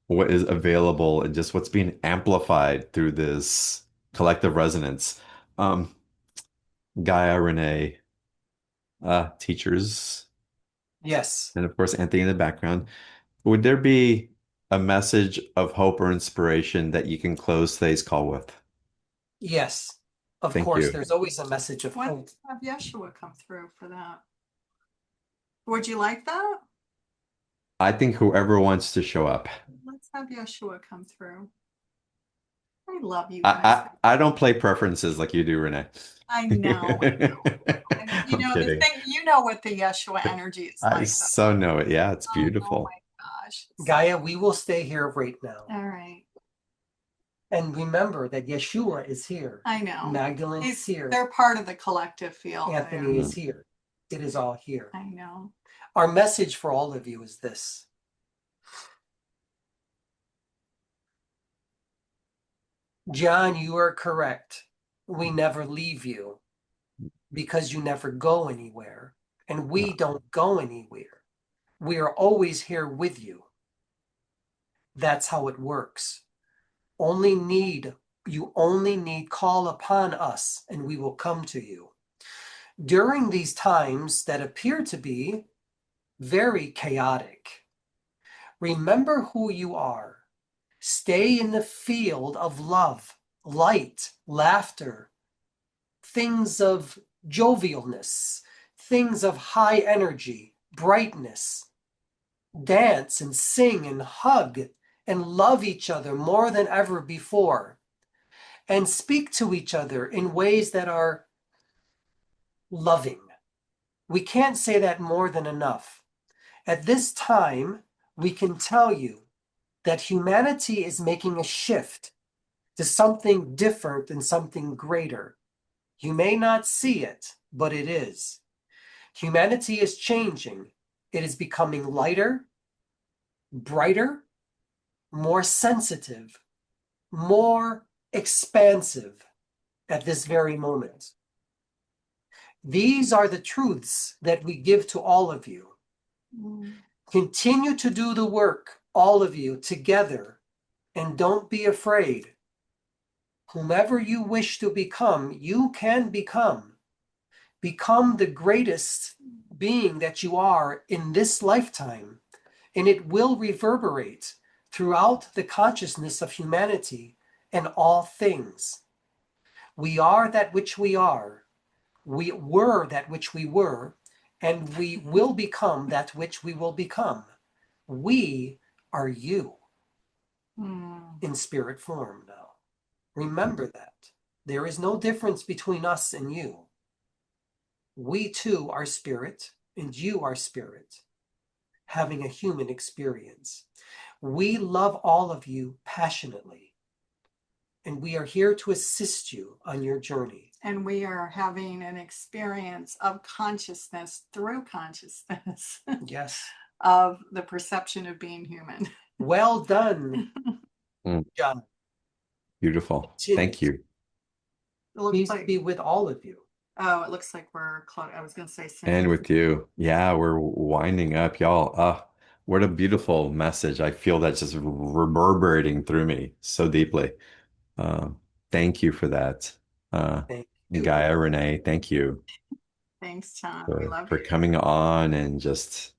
[SPEAKER 1] what is available and just what's being amplified through this collective resonance. Um, Gaia, Renee, teachers,
[SPEAKER 3] Yes,
[SPEAKER 1] and of course Anthony in the background. Would there be a message of hope or inspiration that you can close today's call with?
[SPEAKER 3] yes. Of
[SPEAKER 1] Thank
[SPEAKER 3] course,
[SPEAKER 1] you.
[SPEAKER 3] there's always a message of hope.
[SPEAKER 2] Let's have Yeshua come through for that. Would you like that?
[SPEAKER 1] I think whoever wants to show up.
[SPEAKER 2] Let's have Yeshua come through. I love you guys.
[SPEAKER 1] I don't play preferences like you do, Renee.
[SPEAKER 2] I know. You
[SPEAKER 1] I'm
[SPEAKER 2] know, the
[SPEAKER 1] kidding.
[SPEAKER 2] thing, you know what the Yeshua energy is
[SPEAKER 1] I
[SPEAKER 2] like, though.
[SPEAKER 1] so know it. Yeah, it's
[SPEAKER 2] Oh
[SPEAKER 1] beautiful.
[SPEAKER 2] my gosh.
[SPEAKER 3] Gaia, we will stay here right now.
[SPEAKER 2] All right.
[SPEAKER 3] And remember that Yeshua is here.
[SPEAKER 2] I know.
[SPEAKER 3] Magdalene is here.
[SPEAKER 2] They're part of the collective field
[SPEAKER 3] Anthony
[SPEAKER 2] there.
[SPEAKER 3] is here. It is all here.
[SPEAKER 2] I know.
[SPEAKER 3] Our message for all of you is this. John, you are correct. We never leave you because you never go anywhere. And we don't go anywhere. We are always here with you. That's how it works. You only need call upon us and we will come to you. During these times that appear to be very chaotic, remember who you are. Stay in the field of love, light, laughter, things of jovialness, things of high energy, brightness. Dance and sing and hug and love each other more than ever before. And speak to each other in ways that are loving. We can't say that more than enough. At this time, we can tell you that humanity is making a shift to something different and something greater. You may not see it, but it is. Humanity is changing. It is becoming lighter, brighter, more sensitive, more expansive at this very moment. These are the truths that we give to all of you. Continue to do the work, all of you, together, and don't be afraid. Whomever you wish to become, you can become. Become the greatest being that you are in this lifetime, and it will reverberate throughout the consciousness of humanity and all things. We are that which we are. We were that which we were, and we will become that which we will become. We are you in spirit form now. Remember that. There is no difference between us and you. We too are spirit, and you are spirit, having a human experience. We love all of you passionately, and we are here to assist you on your journey.
[SPEAKER 2] And we are having an experience of consciousness through consciousness.
[SPEAKER 3] Yes.
[SPEAKER 2] Of the perception of being human.
[SPEAKER 3] Well done, John.
[SPEAKER 1] Beautiful. Thank you.
[SPEAKER 3] Peace be with all of you.
[SPEAKER 2] Oh, it looks like we're close. I was going to say
[SPEAKER 1] And with you. Yeah, we're winding up, y'all. What a beautiful message. I feel that just reverberating through me so deeply. Thank you for that.
[SPEAKER 3] Thank you.
[SPEAKER 1] Gaia, Renee, thank you.
[SPEAKER 2] Thanks, John. We love
[SPEAKER 1] for
[SPEAKER 2] you.
[SPEAKER 1] coming on and just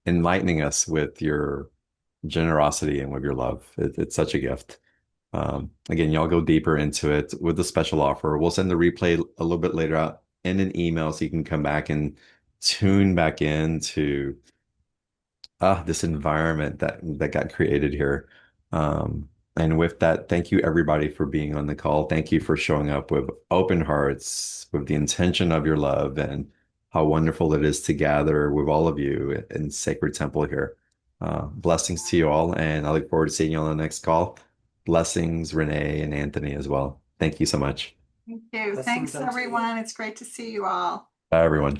[SPEAKER 1] enlightening us with your generosity and with your love. It's such a gift. Again, y'all go deeper into it with the special offer. We'll send the replay a little bit later out in an email so you can come back and tune back into this environment that got created here. And with that, thank you everybody for being on the call. Thank you for showing up with open hearts, with the intention of your love, and how wonderful it is to gather with all of you in Sacred Temple here. Blessings to you all, and I look forward to seeing you on the next call. Blessings, Renee and Anthony as well. Thank you so much.
[SPEAKER 2] Thank you.
[SPEAKER 3] Blessings
[SPEAKER 2] Thanks,
[SPEAKER 3] unto you.
[SPEAKER 2] everyone. It's great to see you all.
[SPEAKER 1] Bye, everyone.